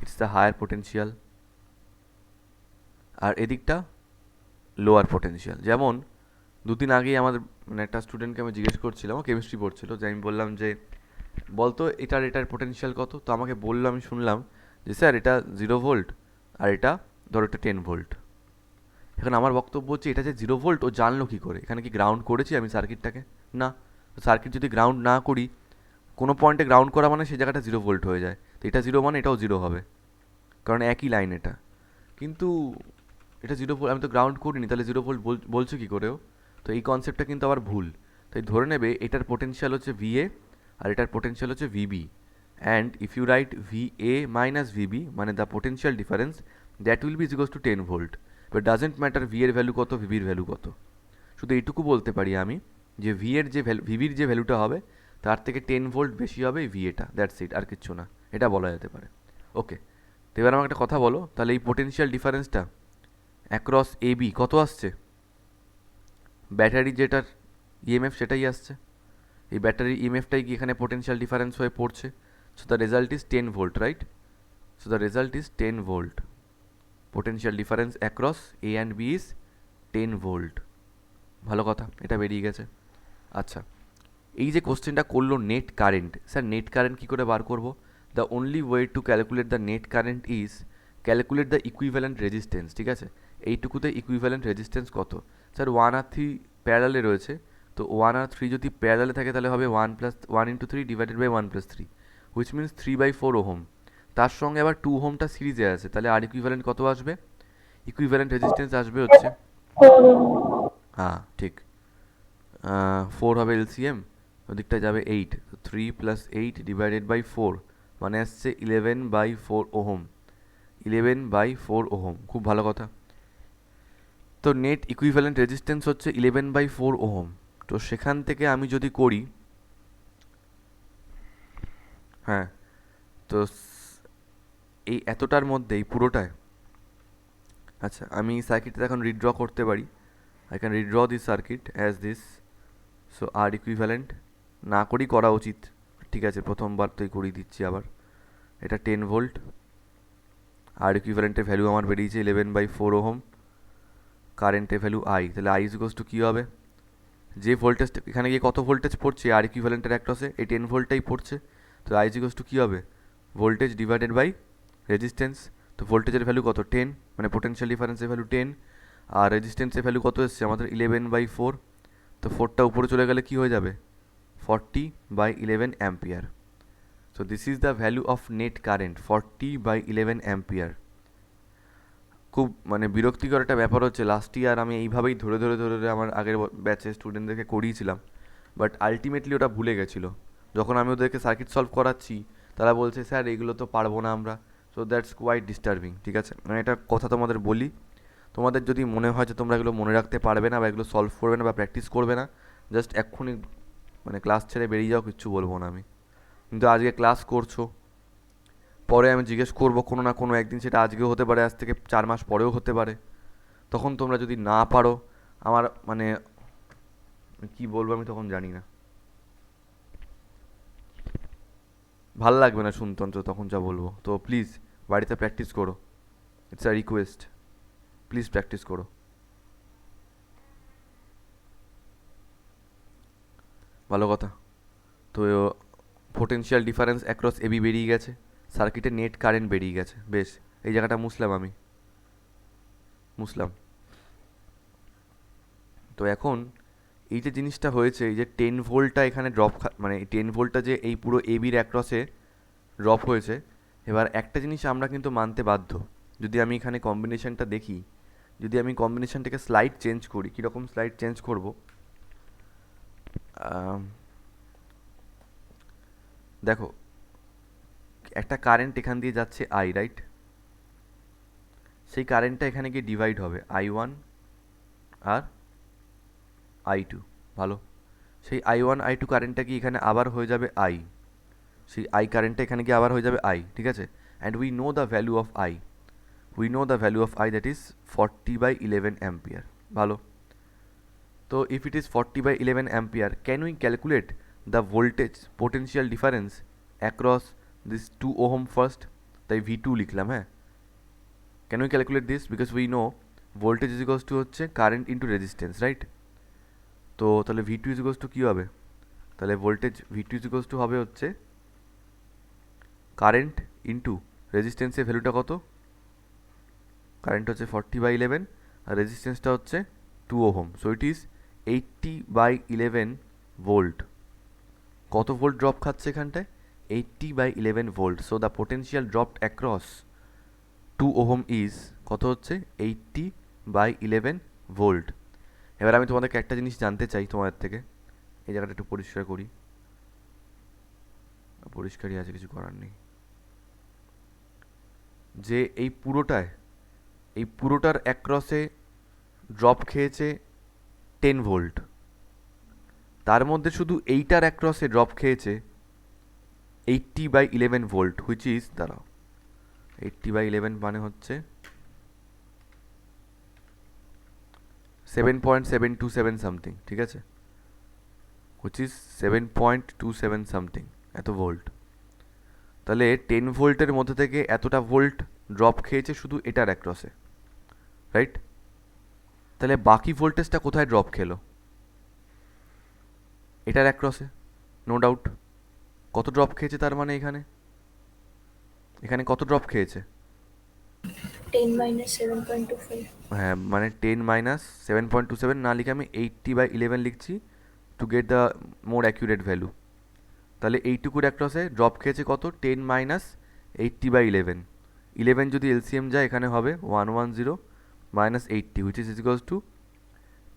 it's the higher potential, আর এদিকটা লোয়ার পোটেনশিয়াল। যেমন দুদিন আগেই আমাদের মানে একটা স্টুডেন্টকে আমি জিজ্ঞেস করছিলাম, ও কেমিস্ট্রি পড়ছিল, যে আমি বললাম যে বলতো এটার পোটেনশিয়াল কত, তো আমাকে বললো, আমি শুনলাম যে স্যার এটা 0 ভোল্ট আর এটা ধরো এটা 10 ভোল্ট। এখন আমার বক্তব্য হচ্ছে এটা যে 0 ভোল্ট ও জানলো কী করে? এখানে কি গ্রাউন্ড করেছি আমি সার্কিটটাকে? না। সার্কিট যদি গ্রাউন্ড না করি, কোনো পয়েন্টে গ্রাউন্ড করা মানে সেই জায়গাটা 0 ভোল্ট হয়ে যায়, তো এটা 0 মানে এটাও 0 হবে, কারণ একই লাইন এটা। কিন্তু এটা 0 ভোল্ট, আমি তো গ্রাউন্ড করিনি, তাহলে 0 ভোল্ট বলছো কী করেও? তো এই কনসেপ্টটা কিন্তু আবার ভুল। তাই ধরে নেবে এটার পোটেনশিয়াল হচ্ছে ভিএ আর এটার পোটেনশিয়াল হচ্ছে V B, and if you write V A minus V B মানে the potential difference, that will be equals to 10 volt. But doesn't matter V এর ভ্যালু কত, ভিবির ভ্যালু কত। শুধু এইটুকু বলতে পারি আমি যে ভি এর যে ভ্যালু, ভিবির যে ভ্যালুটা হবে তার থেকে 10 ভোল্ট বেশি হবে ভিএটা, দ্যাটস ইট, আর কিচ্ছু না, এটা বলা যেতে পারে। ওকে, তো এবার আমাকে একটা কথা বলো, তাহলে এই পোটেনশিয়াল ডিফারেন্সটা অ্যাক্রস এ বি কত আসছে? ব্যাটারি যেটার ইএমএফ সেটাই আসছে, এই ব্যাটারির ইএমএফটাই কি এখানে পোটেনশিয়াল ডিফারেন্স হয়ে পড়ছে। So the result is 10 volt, right? So the result is 10 volt. Potential difference across A and B is 10 volt. ভালো কথা, এটা বেরিয়ে গেছে। আচ্ছা, এই যে কোশ্চেনটা করলো net current, sir net current কী করে বার করবো? The only way to calculate the net current is calculate the equivalent resistance, ঠিক আছে? এইটুকুতে ইকুইভ্যালেন্ট রেজিস্ট্যান্স কত? স্যার 1 আর 3 প্যারালে রয়েছে, তো 1 আর 3 যদি প্যারালে থাকে তাহলে হবে 1 + 1 × 3 divided by 1 + 3, which means 3/4 ohm. তার সঙ্গে আবার 2 ওহমটা সিরিজে আছে, তাহলে আর ইকুইভ্যালেন্ট কত আসবে? ইকুইভ্যালেন্ট রেজিস্ট্যান্স আসবে হচ্ছে, হ্যাঁ ঠিক, 4 হবে এলসিএম, ওদিকটা যাবে 8, 3 + 8 ডিভাইডেড বাই 4 মানে আসছে 11/4 ওহম। 11/4 ওহম, খুব ভালো কথা। তো নেট ইকুইভ্যালেন্ট রেজিস্ট্যান্স হচ্ছে 11/4 ওহম। তো সেখান থেকে আমি যদি করি, হ্যাঁ, তো এই এতটার মধ্যে এই পুরোটায়, আচ্ছা আমি সার্কিটটা এখন রিড্র করতে পারি, I can redraw this circuit as this. So R equivalent না করেই করা উচিত, ঠিক আছে? প্রথমবার তোই করিয়ে দিচ্ছি আবার। এটা 10 ভোল্ট, আর ইকুইভ্যালেন্টের ভ্যালু আমার বেরিয়েছে 11/4 ওহম, কারেন্টের ভ্যালু আই, তাহলে আই ইজ টু কী হবে? যে ভোল্টেজ এখানে গিয়ে কত ভোল্টেজ পড়ছে আর ইকুইভ্যালেন্টের অ্যাক্রসে, এই 10 ভোল্টটাই পড়ছে, তো আই ইজ টু কী হবে? Voltage divided by resistance. তো ভোল্টেজের ভ্যালু কত? 10, মানে পোটেনশিয়াল ডিফারেন্সের ভ্যালু 10, আর রেজিস্ট্যান্সের ভ্যালু কত এসছে আমাদের? 11/4। তো 4টা উপরে চলে গেলে কী হয়ে যাবে? 40/11 ampere. So this is the value of net current, 40/11 ampere. খুব মানে বিরক্তিকর একটা ব্যাপার হচ্ছে, লাস্ট ইয়ার আমি এইভাবেই ধরে ধরে ধরে ধরে আমার আগের ব্যাচের স্টুডেন্টদেরকে করিয়েছিলাম, বাট আলটিমেটলি ওটা ভুলে গেছিলো। যখন আমি ওদেরকে সার্কিট সলভ করাচ্ছি তারা বলছে স্যার এগুলো তো পারবো না আমরা। সো দ্যাটস কোয়াইট ডিস্টার্বিং, ঠিক আছে? মানে এটা কথা তোমাদের বলি, তোমাদের যদি মনে হয় যে তোমরা এগুলো মনে রাখতে পারবে না বা এগুলো সলভ করবে না বা প্র্যাকটিস করবে না, জাস্ট এক্ষুনি মানে ক্লাস ছেড়ে বেরিয়ে যাও, কিচ্ছু বলবো না আমি। কিন্তু আজকে ক্লাস করছো, পরে আমি জিজ্ঞেস করবো কোনো না কোনো একদিন, সেটা আজকেও হতে পারে, আজ থেকে 4 মাস পরেও হতে পারে, তখন তোমরা যদি না পারো, আমার মানে কী বলবো আমি তখন জানি না, ভাল লাগবে না শুনতে অন্তত তখন যা বলবো। তো প্লিজ বাড়িতে প্র্যাকটিস করো, it's a request, please practice করো। ভালো কথা। তো পোটেনশিয়াল ডিফারেন্স অ্যাক্রস এবি বেরিয়ে গেছে, সার্কিটে নেট কারেন্ট বেরিয়ে গেছে। বেশ, এই জায়গাটা মুছলাম। তো এখন এই যে জিনিসটা হয়েছে, এই যে 10 ভোল্টটা এখানে মানে 10 ভোল্টটা যে এই পুরো এবির অ্যাক্রসে ড্রপ হয়েছে, এবার একটা জিনিস আমরা কিন্তু মানতে বাধ্য। যদি আমি এখানে কম্বিনেশনটা দেখি, যদি আমি কম্বিনেশনটাকে স্লাইড চেঞ্জ করি, কীরকম স্লাইড চেঞ্জ করব, দেখো একটা কারেন্ট এখান দিয়ে যাচ্ছে আই, রাইট? সেই কারেন্টটা এখানে গিয়ে ডিভাইড হবে I1 আর I2। ভালো, সেই I1 I2 কারেন্টটা কি এখানে আবার হয়ে যাবে I, সেই I কারেন্টটা এখানে গিয়ে আবার হয়ে যাবে I, ঠিক আছে? And we know the value of I, that is 40/11 ampere. ভালো, তো if it is 40/11 ampere, can we calculate the voltage potential difference across this 2 ohm first? তাই V2 লিখলাম, হ্যাঁ। Can we calculate this? Because we know voltage is equals to হচ্ছে current into resistance, right? তো তাহলে V2 is equals to কী হবে? তাহলে voltage V2 is equals to হবে হচ্ছে কারেন্ট ইন্টু রেজিস্ট্যান্সের ভ্যালুটা কত? কারেন্ট হচ্ছে 40/11 আর রেজিস্ট্যান্সটা হচ্ছে 2 ohm, so it is 80/11 volt. কত ভোল্ট ড্রপ খাচ্ছে এখানটায়? 80/11 volt. So the potential dropped across 2 ohm is কত হচ্ছে? 80/11 ভোল্ট। এবার আমি তোমাদেরকে একটা জিনিস জানতে চাই তোমাদের থেকে, এই জায়গাটা একটু পরিষ্কার করি। পরিষ্কারই আছে, কিছু করার নেই। যে এই পুরোটার অ্যাক্রসে ড্রপ খেয়েছে 10 ভোল্ট, তার মধ্যে শুধু এইটার অ্যাক্রসে ড্রপ খেয়েছে 80/11 ভোল্ট, হুইচ ইজ, দাঁড়াও, 80/11 মানে হচ্ছে 7.727 সামথিং, ঠিক আছে? হুইচ ইজ 7.27 সামথিং, এত ভোল্ট। তাহলে 10 ভোল্টের মধ্যে থেকে এতটা ভোল্ট ড্রপ খেয়েছে শুধু এটার অ্যাক্রসে, রাইট? তাহলে বাকি ভোল্টেজটা কোথায় ড্রপ খেলো? এটার অ্যাক্রসে, নো ডাউট। কত ড্রপ খেয়েছে তার মানে এখানে কত ড্রপ খেয়েছে? 10 minus 7.25। হ্যাঁ, মানে 10 মাইনাস 7.27 না লিখে আমি 80/11 লিখছি to get the more accurate value. তাহলে এইটুকুর অ্যাক্রসে ড্রপ খেয়েছে কত? 10 মাইনাস 80/11। 11 যদি এলসিএম যায় এখানে হবে 110 minus 80, which is equals two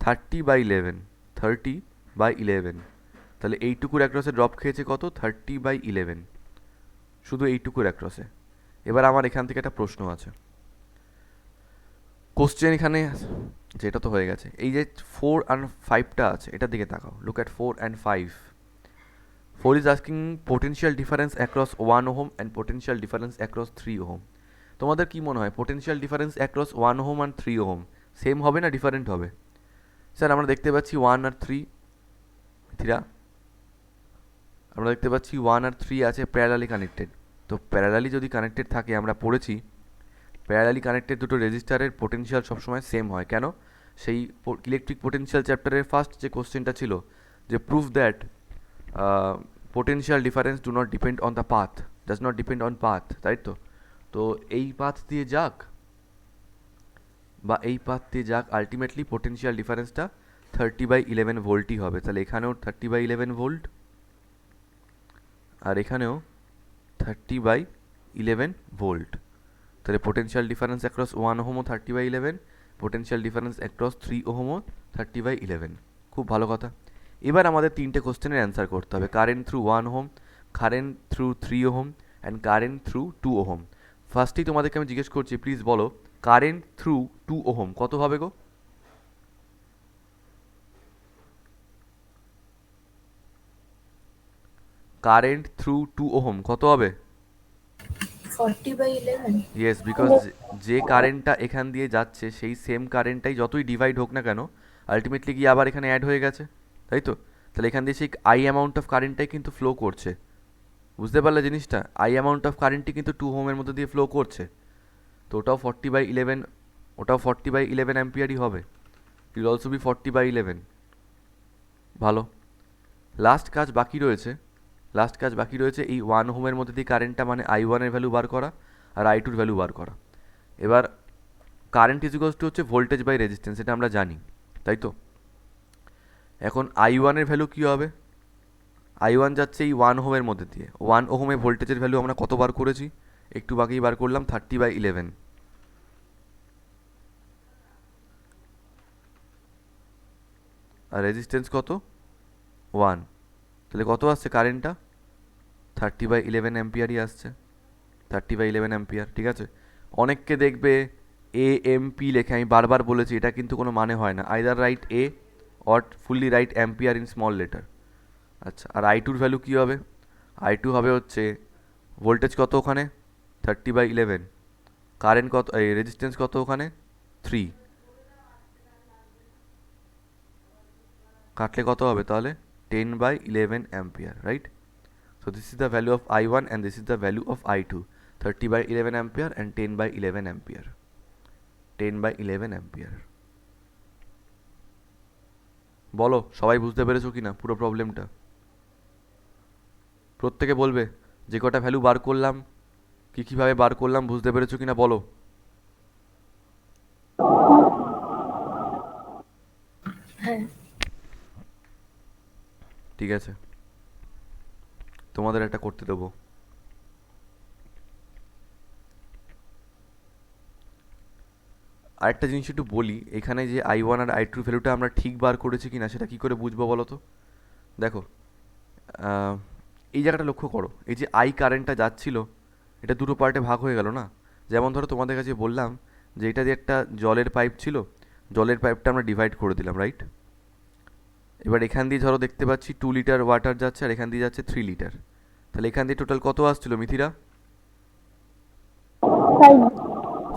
30/11। 30/11, তাহলে এইটুকুর অ্যাক্রসে ড্রপ খেয়েছে কত? 30/11, শুধু এইটুকুর অ্যাক্রসে। এবার আমার এখান থেকে একটা প্রশ্ন আছে, কোশ্চেন এখানে, যেটা তো হয়ে গেছে, এই যে 4 আর 5টা আছে, এটার দিকে তাকাও, look at 4 and 5। 4 is asking potential difference across 1 ohm and potential difference across 3 ohm। তোমাদের কি মনে হয় potential difference across 1 ohm and 3 ohm same হবে না ডিফারেন্ট হবে? স্যার আমরা দেখতে পাচ্ছি 1 আর 3 আমরা দেখতে পাচ্ছি 1 আর 3 আছে প্যারালালি কানেক্টেড। তো প্যারালালি যদি কানেক্টেড থাকে, আমরা পড়েছি প্যারালালি কানেক্টেড দুটো রেজিস্টারের পোটেনশিয়াল সবসময় সেম হয়। কেন? সেই ইলেকট্রিক পোটেনশিয়াল চ্যাপ্টারের ফার্স্ট যে কোশ্চেনটা ছিল, যে proof that potential difference do not depend on the path, does not depend on path, তাই তো? তো এই পাথ দিয়ে যাক বা এই পাথ দিয়ে যাক, আলটিমেটলি পোটেনশিয়াল ডিফারেন্সটা 30/11 ভোল্টই হবে। তাহলে এখানেও 30/11 ভোল্ট আর এখানেও 30/11 ভোল্ট। তাহলে potential difference across 1 ওহমও 30/11, potential difference across 3 ওহমও 30/11। খুব ভালো কথা। এবার আমাদের 3টে কোশ্চেনের অ্যান্সার করতে হবে। Current through 1 ohm, current through 3 ohm and current through 2 ohm. ফার্স্টেই তোমাদেরকে আমি জিজ্ঞেস করছি, প্লিজ বলো কারেন্ট থ্রু 2 ওহম কত হবে গো? কারেন্ট থ্রু 2 ওহম কত হবে? 40/11। ইয়েস, বিকজ যে কারেন্টটা এখান দিয়ে যাচ্ছে সেই সেম কারেন্টটাই যতই ডিভাইড হোক না কেন আলটিমেটলি গিয়ে আবার এখানে অ্যাড হয়ে গেছে, তাই তো? তাহলে এখান দিয়ে সেই আই অ্যামাউন্ট অফ কারেন্টটাই কিন্তু ফ্লো করছে। বুঝতে পারলে জিনিসটা? আই অ্যামাউন্ট অফ কারেন্টই কিন্তু 2 ওহমের মধ্যে দিয়ে ফ্লো করছে। তো ওটাও 40/11 অ্যাম্পিয়ারই হবে। It will also be 40/11। ভালো, লাস্ট কাজ বাকি রয়েছে, লাস্ট কাজ বাকি রয়েছে এই 1 ওহমের মধ্যে দিয়ে কারেন্টটা মানে I1 এর ভ্যালু বার করা আর I2 এর ভ্যালু বার করা। এবার কারেন্ট ইজিকলস টু হচ্ছে ভোল্টেজ বাই রেজিস্ট্যান্স, এটা আমরা জানি, তাই তো? এখন I1 এর ভ্যালু কী হবে? I1 যাচ্ছে এই 1 ওহমের মধ্যে দিয়ে। 1 ওহমে ভোল্টেজের ভ্যালু আমরা কত বার করেছি? একটু আগেই বার করলাম, 30/11। আর রেজিস্ট্যান্স কত? 1। তাহলে কত আসছে কারেন্টটা? 30/11 অ্যাম্পিয়ারই আসছে। 30/11 অ্যাম্পিয়ার, ঠিক আছে? অনেককে দেখবে AMP লেখে, আমি বারবার বলেছি এটা কিন্তু কোনো মানে হয় না। Either right A or fully right ampere in small letter. আচ্ছা, আর I2 এর ভ্যালু কী হবে? I2 হবে হচ্ছে ভোল্টেজ কত ওখানে? 30/11। কারেন্ট কত, এই রেজিস্ট্যান্স কত ওখানে? 3। কাটলে কত হবে তাহলে? 10/11 ampere, right? So this is the value of I1 and this is the value of I2. 30/11 ampere and 10/11 ampere. 10/11 ampere. বলো সবাই বুঝতে পেরেছো কি না পুরো প্রবলেমটা? প্রত্যেকে বলবে যে কটা ভ্যালু বার করলাম, কীভাবে বার করলাম, বুঝতে পেরেছো কি না বলো। হ্যাঁ। ঠিক আছে, তোমাদের একটা করতে দেবো। আরেকটা জিনিস একটু বলি, এখানে যে I1 আর I2 ভ্যালুটা আমরা ঠিক বার করেছি কিনা সেটা কি করে বুঝবো বলো তো? দেখো, এই জায়গাটা লক্ষ্য করো, এই যে I কারেন্টটা যাচ্ছিল এটা দুটো পার্টে ভাগ হয়ে গেল না? যেমন ধরো তোমাদের কাছে বললাম যে এটা দিয়ে একটা জলের পাইপ ছিল, জলের পাইপটা আমরা ডিভাইড করে দিলাম, রাইট? এবার এখান দিয়ে ধরো দেখতে পাচ্ছি 2 লিটার ওয়াটার যাচ্ছে আর এখান দিয়ে যাচ্ছে 3 লিটার। তাহলে এখান দিয়ে টোটাল কত আসছিল মিথিরা?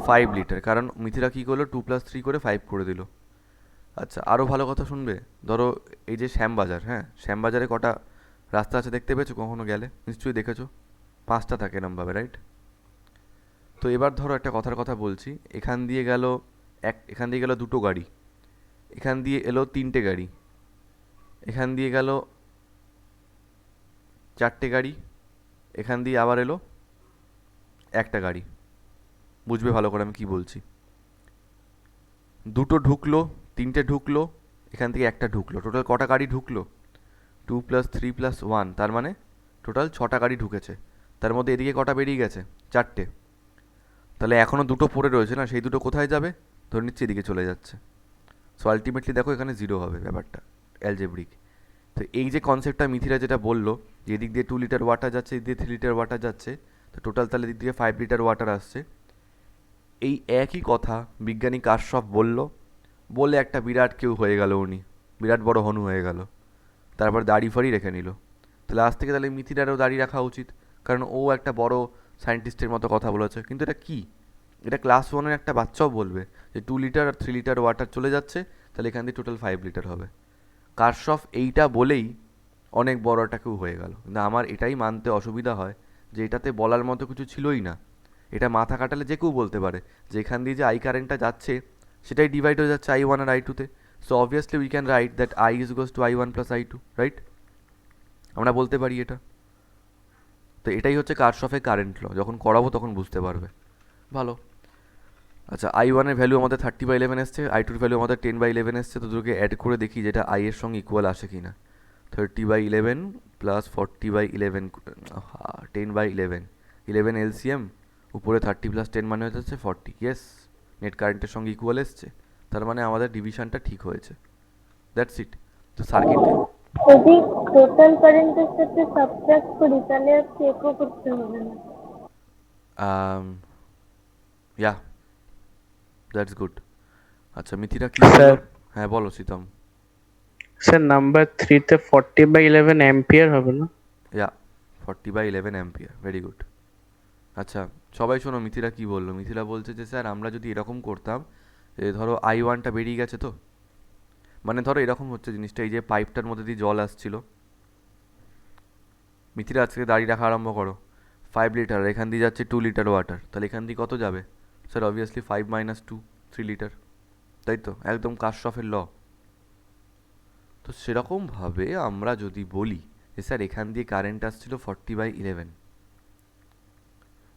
5 লিটার, কারণ মিথিরা কী করলো 2 + 3 করে 5 করে দিল। আচ্ছা, আরও ভালো কথা শুনবে, ধরো এই যে শ্যামবাজার, হ্যাঁ শ্যামবাজারে কটা রাস্তা আছে দেখতে পেয়েছো কখনো গেলে? নিশ্চয়ই দেখেছো, 5টা থাকে এরমভাবে, রাইট? তো এবার ধরো একটা কথার কথা বলছি, এখান দিয়ে গেল এখান দিয়ে গেল 2টো গাড়ি, এখান দিয়ে এলো 3টে গাড়ি, এখান দিয়ে গেল 4টে গাড়ি, এখান দিয়ে আবার এলো একটা গাড়ি। বুঝবে ভালো করে আমি কি বলছি। 2টো ঢুকলো, 3টে ঢুকলো, এখান থেকে একটা ঢুকলো, টোটাল কটা গাড়ি ঢুকলো? 2 + 3 + 1, তার মানে টোটাল 6টা গাড়ি ঢুকেছে। তার মধ্যে এদিকে কটা বেরিয়ে গেছে? 4টে। তাহলে এখনও 2টো পড়ে রয়েছে না, সেই 2টো কোথায় যাবে? ধরে নিচ্ছি এদিকে চলে যাচ্ছে। সো আলটিমেটলি দেখো এখানে 0 হবে ব্যাপারটা, অ্যালজেব্রিক। তো এই যে কনসেপ্টটা মিথিরা যেটা বললো যে এদিক দিয়ে 2 লিটার ওয়াটার যাচ্ছে, এদিক দিয়ে 3 লিটার ওয়াটার যাচ্ছে, তো টোটাল তাহলে এদিক দিয়ে 5 লিটার ওয়াটার আসছে। এই একই কথা বিজ্ঞানী কারশফ বলল, বলে একটা বিরাট কেউ হয়ে গেল উনি, বিরাট বড় হনু হয়ে গেল, তারপর দাড়ি ফাড়ি রেখে নিল। তাহলে আজ থেকে তাহলে মিথিরারও দাড়ি রাখা উচিত, কারণ ও একটা বড় সায়েন্টিস্টের মতো কথা বলেছে। কিন্তু এটা কি? এটা ক্লাস 1-এর একটা বাচ্চাও বলবে যে 2 লিটার আর 3 লিটার ওয়াটার চলে যাচ্ছে, তাহলে এখান দিয়ে টোটাল 5 লিটার হবে। কারশফ এইটা বলেই অনেক বড় একটা কেউ হয়ে গেল। কিন্তু আমার এটাই মানতে অসুবিধা হয় যে এটাতে বলার মতো কিছু ছিলই না। এটা মাথা কাটালে যে কেউ বলতে পারে যে এখান দিয়ে যে I কারেন্টটা যাচ্ছে সেটাই ডিভাইড হয়ে যাচ্ছে I1 আর I2-তে। So obviously we can write that I is equals to I1 + I2, right? আমরা বলতে পারি এটা। তো এটাই হচ্ছে কারশফের কারেন্ট ল, যখন করাবো তখন বুঝতে পারবে। ভালো। আচ্ছা, I1 এর ভ্যালু আমাদের 30/11 এসছে, I2 এর ভ্যালু আমাদের 10/11 এসছে, তো দুটোকে অ্যাড করে দেখি যেটা I এর সঙ্গে ইকুয়াল আসে কি না। 30/11 + 40/11, 10/11, 11 LCM, উপরে 30 + 10 মানে হয়ে যাচ্ছে 40। ইয়েস, নেট কারেন্টের সঙ্গে ইকুয়াল এসছে, তার মানে আমাদের ডিভিশনটা ঠিক হয়েছে। That's it. তো সার্কিটে যদি টোটাল কারেন্টের সাথে সাবট্রাক্ট করি তাহলে আর চেকও করতে হবে না। ইয়া, দ্যাটস গুড। আচ্ছা মিথিরা কি স্যার, বললো? হ্যাঁ বলো সীতম। স্যার নাম্বার 3-তে 40/11 অ্যাম্পিয়ার হবে না? ইয়া, 40/11 অ্যাম্পিয়ার, ভেরি গুড। আচ্ছা সবাই শোনো, মিথিলা কি বললো। মিথিলা বলছে যে স্যার আমরা যদি এরকম করতাম, যে ধরো I1টা বেরিয়ে গেছে, তো মানে ধরো এরকম হচ্ছে জিনিসটা, এই যে পাইপটার মধ্যে দিয়ে জল আসছিল, মিথিলা আজকে দাঁড়িয়ে রাখা আরম্ভ করো, 5 লিটার, এখান দিয়ে যাচ্ছে 2 লিটার ওয়াটার, তাহলে এখান দিয়ে কত যাবে? স্যার অবভিয়াসলি 5 - 2, 3 লিটার, তাই তো? একদম কারশফের ল। তো সেরকমভাবে আমরা যদি বলি যে স্যার এখান দিয়ে কারেন্ট আসছিল 40/11,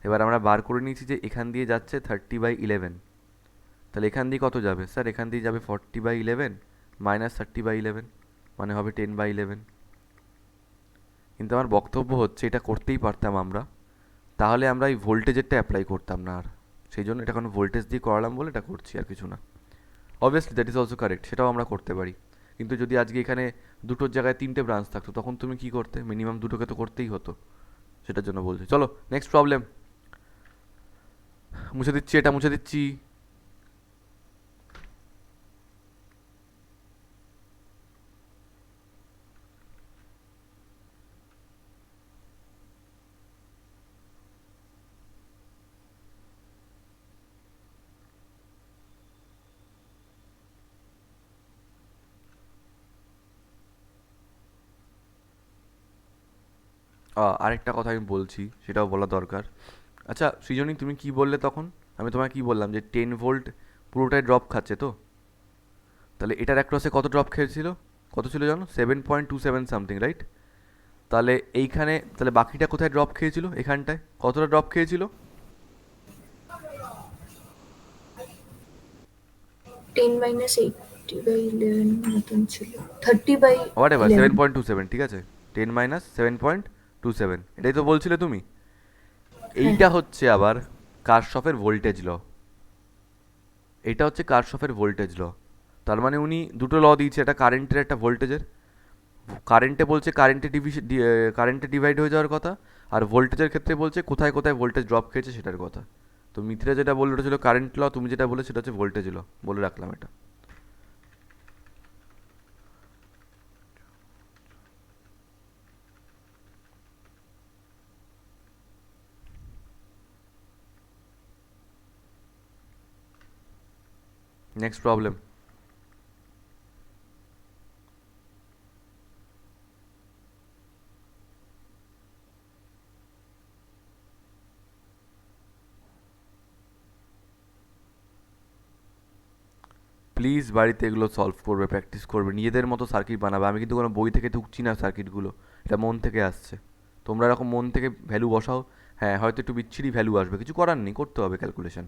এবার আমরা বার করে নিয়েছি যে এখান দিয়ে যাচ্ছে 30/11, তাহলে এখান দিয়ে কত যাবে স্যার? এখান দিয়ে যাবে 40/11 মাইনাস 30/11, মানে হবে 10/11। কিন্তু আমার বক্তব্য হচ্ছে এটা করতেই পারতাম আমরা, তাহলে আমরা এই ভোল্টেজেরটা অ্যাপ্লাই করতাম না আর, সেই জন্য এটা কোনো ভোল্টেজ দিয়ে করালাম বলে এটা করছি, আর কিছু না। Obviously that is also correct, সেটাও আমরা করতে পারি। কিন্তু যদি আজকে এখানে দুটোর জায়গায় তিনটে ব্রাঞ্চ থাকতো তখন তুমি কি করতে? মিনিমাম দুটোকে তো করতেই হতো, সেটার জন্য বলছি। চলো নেক্সট প্রবলেম, মুছে দিচ্ছি, এটা মুছে দিচ্ছি। আরেকটা কথা আমি বলছি, সেটাও বলা দরকার। আচ্ছা সৃজনী, তুমি কি বললে তখন? আমি তোমায় কি বললাম যে 10 ভোল্ট পুরোটাই ড্রপ খাচ্ছে তো, তাহলে এটার অ্যাক্রসে কত ড্রপ খেয়েছিল? কত ছিল জানো? 7.27 সামথিং, রাইট? তাহলে এইখানে, তাহলে বাকিটা কোথায় ড্রপ খেয়েছিল? এখানটায় কতটা ড্রপ খেয়েছিল? 10 - 80/11 মতন ছিল, 30 বাই হোয়াট এভার, 11 7.27, ঠিক আছে, 10 - 7.27, এটাই তো বলছিলে তুমি। হ্যাঁ। এইটা হচ্ছে আবার কারশফের ভোল্টেজ ল, এইটা হচ্ছে কারশফের ভোল্টেজ ল। তার মানে উনি দুটো ল দিয়েছে, একটা কারেন্টের একটা ভোল্টেজের। কারেন্টে বলছে কারেন্টে ডিভাইড হয়ে যাওয়ার কথা, আর ভোল্টেজের ক্ষেত্রে বলছে কোথায় কোথায় ভোল্টেজ ড্রপ খেয়েছে সেটার কথা। তো মিত্রা যেটা বললো ওটা ছিল কারেন্ট ল, তুমি যেটা বলে সেটা হচ্ছে ভোল্টেজ ল, বলে রাখলাম এটা। নেক্সট প্রবলেম, প্লিজ বাড়িতে এগুলো সলভ করবে, প্র্যাকটিস করবে, নিজেদের মতো সার্কিট বানাবে। আমি কিন্তু কোনো বই থেকে ঢুকছি না সার্কিটগুলো, এটা মন থেকে আসছে। তোমরা এরকম মন থেকে ভ্যালু বসাও, হ্যাঁ হয়তো একটু বিচ্ছিরি ভ্যালু আসবে, কিছু করার নেই, করতে হবে ক্যালকুলেশন।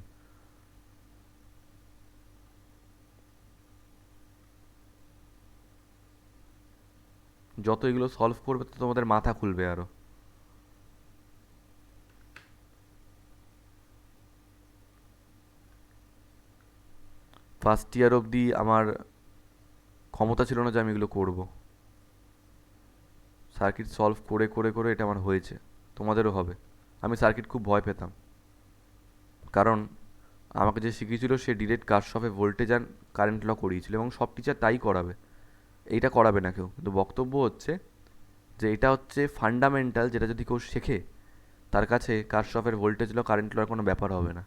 যত এগুলো সলভ করবে তত তোমাদের মাথা খুলবে আরও। ফার্স্ট ইয়ার অবধি আমার ক্ষমতা ছিল না যে আমি এগুলো করব, সার্কিট সলভ করে করে করে এটা আমার হয়েছে, তোমাদেরও হবে। আমি সার্কিট খুব ভয় পেতাম, কারণ আমাকে যে শিখিয়েছিল সে direct Kirchhoff voltage and current law করিয়েছিল, এবং সব টিচার তাই করাবে, এইটা করাবে না কেউ। কিন্তু বক্তব্য হচ্ছে যে এটা হচ্ছে ফান্ডামেন্টাল, যেটা যদি কেউ শেখে তার কাছে কারশফের ভোল্টেজ ল কারেন্ট লর কোনো ব্যাপার হবে না।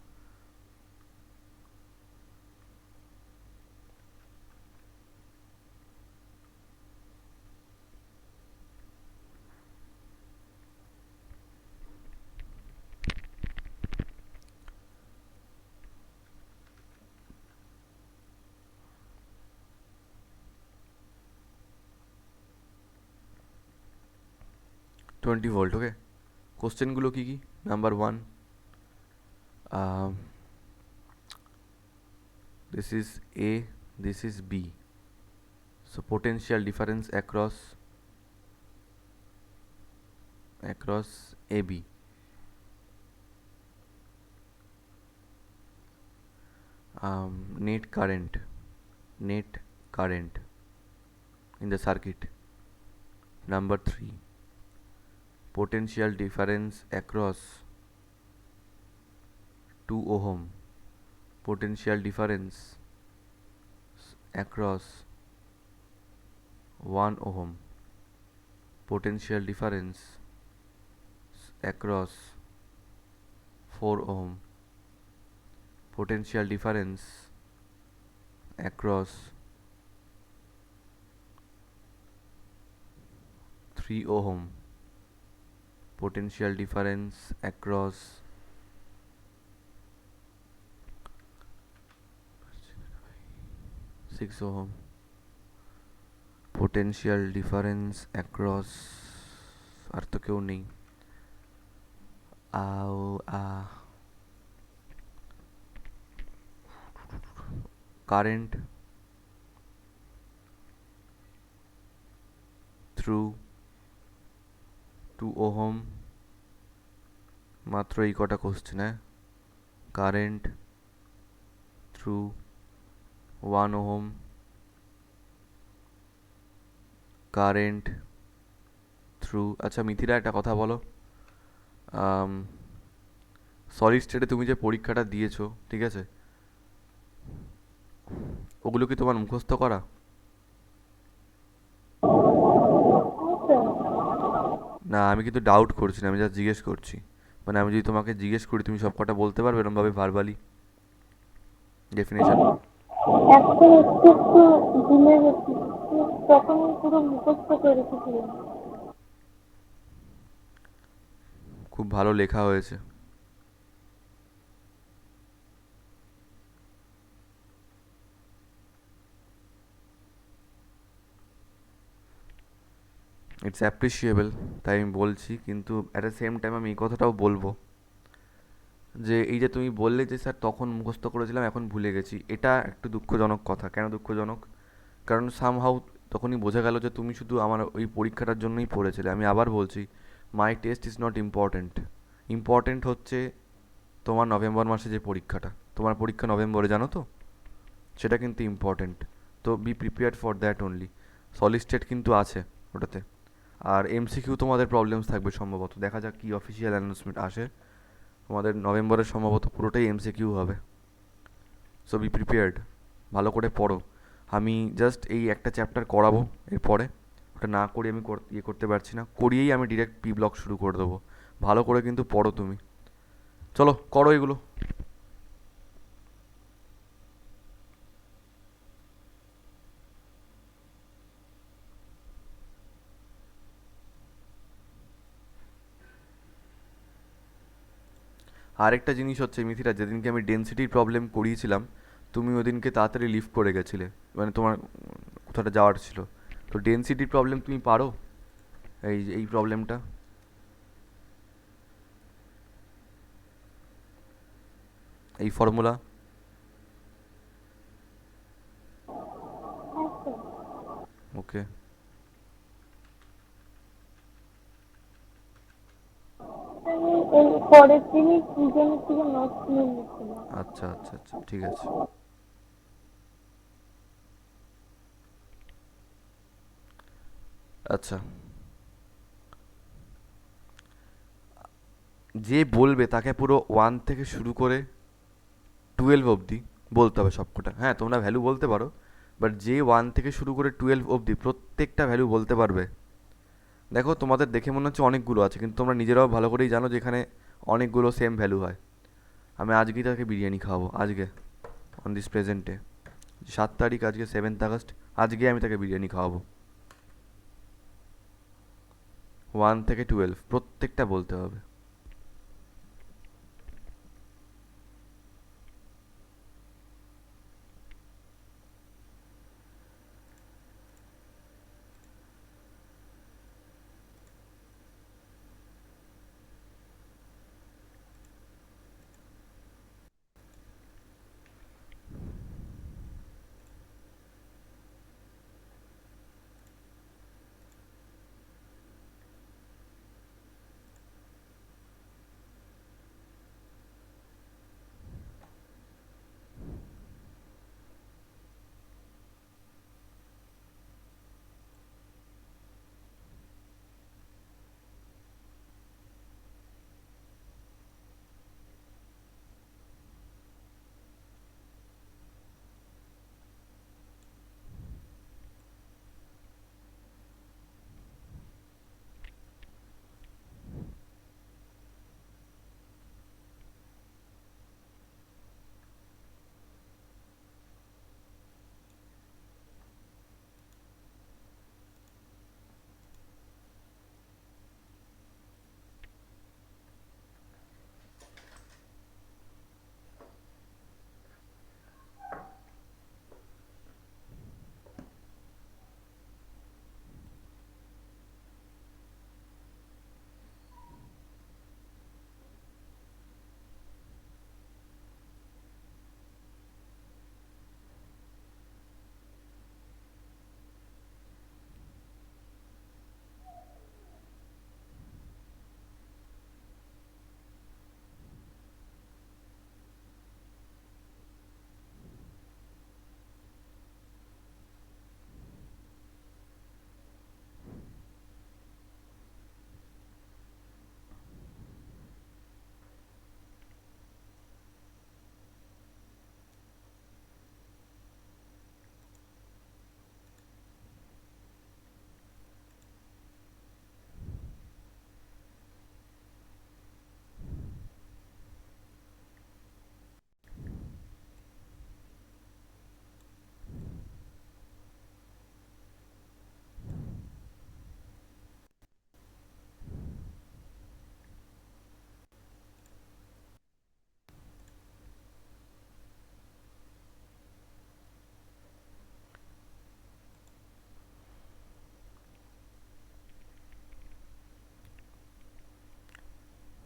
Twenty volt, okay. কোশ্চেনগুলো কী কী? Number 1, this is A, this is B, so potential difference across AB. Net current in the circuit. Number 3, potential difference across 2 ohm, potential difference across 1 ohm, potential difference across 4 ohm, potential difference across 3 ohm, potential difference across 6 ohm, potential difference across আর তো কেউ নেই। আও আ current through 2 ohm, মাত্র এই কটা question. হ্যাঁ, current through 1 ohm, current through, আচ্ছা মিথিলা একটা কথা বলো, সলিড স্টেটে তুমি যে পরীক্ষাটা দিয়েছো, ঠিক আছে, ওগুলো কি তোমার মুখস্থ করা? না, আমি কিন্তু ডাউট করছি না, আমি যা জিজ্ঞেস করছি। মানে আমি যদি তোমাকে জিজ্ঞেস করি, তুমি সব কটা বলতে পারবে এরকমভাবে ভার্বালি ডেফিনেশন? এখন একটু একটু ভুলে গেছি, তখন পুরো মুখস্থ করে রেখেছিলাম। খুব ভালো লেখা হয়েছে। ইটস অ্যাপ্রিসিয়েবল, তাই আমি বলছি, কিন্তু অ্যাট দ্য সেম টাইম আমি এই কথাটাও বলবো যে এই যে তুমি বললে যে স্যার তখন মুখস্থ করেছিলাম এখন ভুলে গেছি, এটা একটু দুঃখজনক কথা। কেন দুঃখজনক? কারণ সামহাউ তখনই বোঝা গেল যে তুমি শুধু আমার ওই পরীক্ষাটার জন্যই পড়েছিলে। আমি আবার বলছি, my test is not important. Important হচ্ছে তোমার নভেম্বর মাসে যে পরীক্ষাটা, তোমার পরীক্ষা নভেম্বরে, জানো তো? সেটা কিন্তু ইম্পর্ট্যান্ট। তো be prepared for that only. Solid state কিন্তু আছে ওটাতে। আর এমসিকিউ তোমাদের প্রবলেমস থাকবে সম্ভবত, দেখা যাক কী অফিসিয়াল অ্যানাউন্সমেন্ট আসে। তোমাদের নভেম্বরের সম্ভবত পুরোটাই এমসিকিউ হবে। সো বি প্রিপেয়ার্ড, ভালো করে পড়ো। আমি জাস্ট এই একটা চ্যাপ্টার করাবো এরপরে, ওটা না করে আমি ইয়ে করতে পারছি না, করিয়েই আমি ডিরেক্ট পি ব্লক শুরু করে দেবো। ভালো করে কিন্তু পড়ো তুমি। চলো করো এগুলো। আরেকটা জিনিস হচ্ছে মিথিরা, যেদিনকে আমি ডেন্সিটির প্রবলেম করিয়েছিলাম, তুমি ওদিনকে তাড়াতাড়ি লিফট করে গেছিলে, মানে তোমার কোথাটা যাওয়ার ছিল। তো ডেন্সিটির প্রবলেম তুমি পারো? এই প্রবলেমটা, এই ফর্মুলা? ওকে, আমি এই পরের দিনই কি যেন থেকে নোটস নিয়ে নিচ্ছিলাম। আচ্ছা আচ্ছা আচ্ছা, ঠিক আছে। আচ্ছা, যে বলবে তাকে পুরো 1 থেকে শুরু করে 12 অবধি বলতে হবে সবকটা। হ্যাঁ, তোমরা ভ্যালু বলতে পারো, বাট যে 1 থেকে শুরু করে 12 অবধি প্রত্যেকটা ভ্যালু বলতে পারবে। দেখো, তোমাদের দেখে মনে হচ্ছে অনেকগুলো আছে, কিন্তু তোমরা নিজেরাও ভালো করেই জানো যে এখানে অনেকগুলো সেম ভ্যালু হয়। আমি আজকেই তাকে বিরিয়ানি খাওয়াবো, আজকে, অন দিস প্রেজেন্টে, 7 তারিখ, আজকে 7th আগস্ট, আজকে আমি তাকে বিরিয়ানি খাওয়াবো। 1 থেকে 12 প্রত্যেকটা বলতে হবে।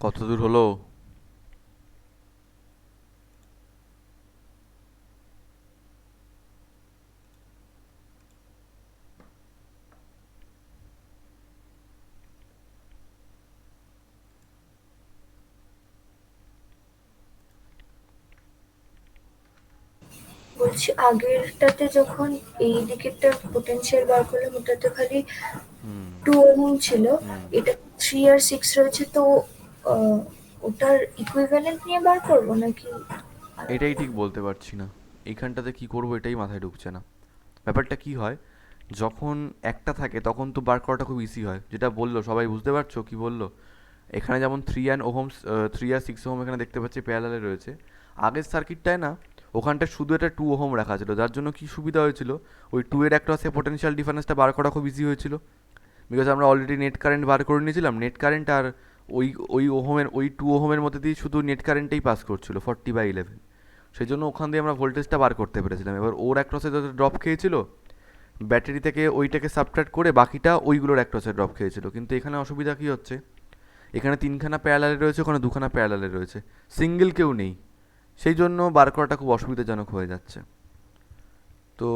কত দূর হলো? বলছি আগেরটাতে যখন এই দিকেরটার পোটেনশিয়াল বার করলাম ওটাতে খালি হুম 2 ওহম ছিল, হুম এটা 3 আর 6 রয়েছে, তো আহ, ওটার ইকুইভ্যালেন্ট নিয়ে বার করবো নাকি আলাদা? এটাই ঠিক বলতে পারছি না, এইখানটাতে কি করব এটাই মাথায় ঢুকছে না। ব্যাপারটা কি হয়, যখন একটা থাকে তখন তো বার করাটা খুব ইজি হয়, যেটা বললো সবাই বুঝতে পারছো কি বললো। এখানে যেমন 3 আর 6 ওহম এখানে দেখতে পাচ্ছি প্যারালালে রয়েছে। আগের সার্কিটটায় না, ওখানটা শুধু এটা 2 ওহম রাখা ছিল, যার জন্য কি সুবিধা হয়েছিল, ওই 2 এর অ্যাক্রসে পোটেনশিয়াল ডিফারেন্সটা বার করা খুব ইজি হয়েছিল। বিকজ আমরা অলরেডি নেট কারেন্ট বার করে নিয়েছিলাম, নেট কারেন্ট আর ওই ওই 2 ওহমের মধ্যে দিয়ে শুধু নেট কারেন্টেই পাস করছিল 40/11। সেই জন্য ওখান দিয়ে আমরা ভোল্টেজটা বার করতে পেরেছিলাম। এবার ওর অ্যাক্রসে যত ড্রপ খেয়েছিল, ব্যাটারি থেকে ওইটাকে সাবট্রাক্ট করে বাকিটা ওইগুলোর অ্যাক্রসে ড্রপ খেয়েছিল। কিন্তু এখানে অসুবিধা কী হচ্ছে, এখানে 3খানা প্যারালালে রয়েছে, ওখানে 2খানা প্যারালালে রয়েছে, সিঙ্গেল কেউ নেই। সেই জন্য বার করাটা খুব অসুবিধাজনক হয়ে যাচ্ছে। তো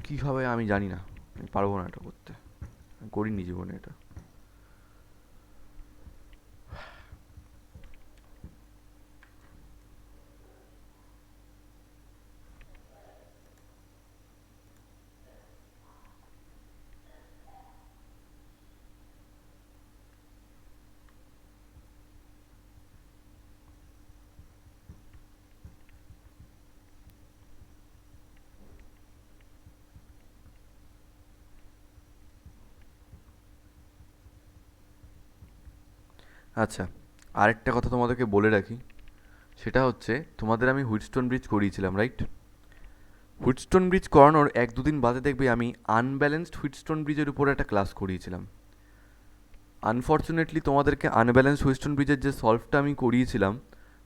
কী হবে আমি জানি না, আমি পারবো না এটা করতে, আমি করিনি জীবনে এটা। আচ্ছা, আরেকটা কথা তোমাদেরকে বলে রাখি, সেটা হচ্ছে তোমাদের আমি হুইটস্টোন ব্রিজ করিয়েছিলাম, রাইট? হুইটস্টোন ব্রিজ করানোর 1-2 দিন বাদে দেখবে আমি আনব্যালেন্সড হুইটস্টোন ব্রিজের উপর একটা ক্লাস করিয়েছিলাম। আনফর্চুনেটলি তোমাদেরকে আনব্যালেন্সড হুইটস্টোন ব্রিজের যে সলভটা আমি করিয়েছিলাম,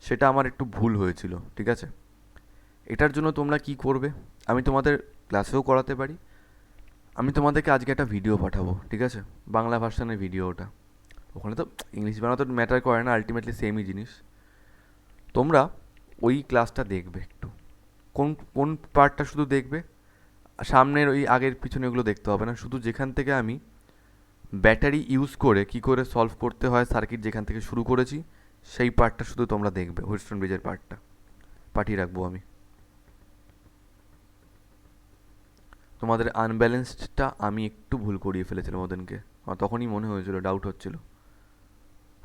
সেটা আমার একটু ভুল হয়েছিল, ঠিক আছে? এটার জন্য তোমরা কি করবে, আমি তোমাদের ক্লাসেও করাতে পারি, আমি তোমাদেরকে আজকে একটা ভিডিও পাঠাবো, ঠিক আছে? বাংলা ভার্সানের ভিডিও ওটা, ওখানে তো ইংলিশ বাংলা তো ম্যাটার করে না, আলটিমেটলি সেমই জিনিস। তোমরা ওই ক্লাসটা দেখবে একটু, কোন কোন পার্টটা শুধু দেখবে, সামনের ওই আগের পিছনে ওগুলো দেখতে হবে না, শুধু যেখান থেকে আমি ব্যাটারি ইউজ করে কি করে সলভ করতে হয় সার্কিট যেখান থেকে শুরু করেছি, সেই পার্টটা শুধু তোমরা দেখবে, হুইটস্টোন ব্রিজের পার্টটা পাঠিয়ে রাখবো আমি। তোমাদের আনব্যালেন্সডটা আমি একটু ভুল করিয়ে ফেলেছিলাম ওদেরকে, আমার তখনই মনে হয়েছিল, ডাউট হচ্ছিল,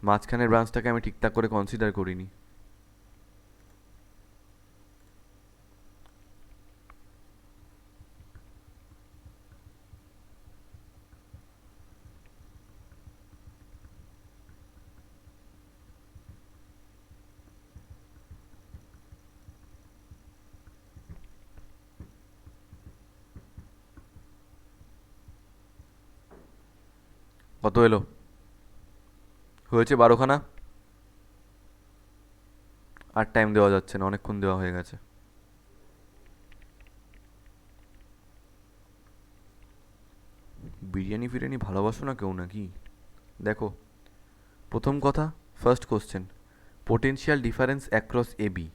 মাঝখানের ব্রাঞ্চটাকে আমি ঠিকঠাক করে কনসিডার করিনি। কত এলো? হয়েছে 12খানা। আর টাইম দেওয়া যাচ্ছে না, অনেকক্ষণ দেওয়া হয়ে গেছে। বিরিয়ানি ফিরিয়ানি ভালোবাসো না কেউ নাকি? দেখো, প্রথম কথা, first question, potential difference across AB,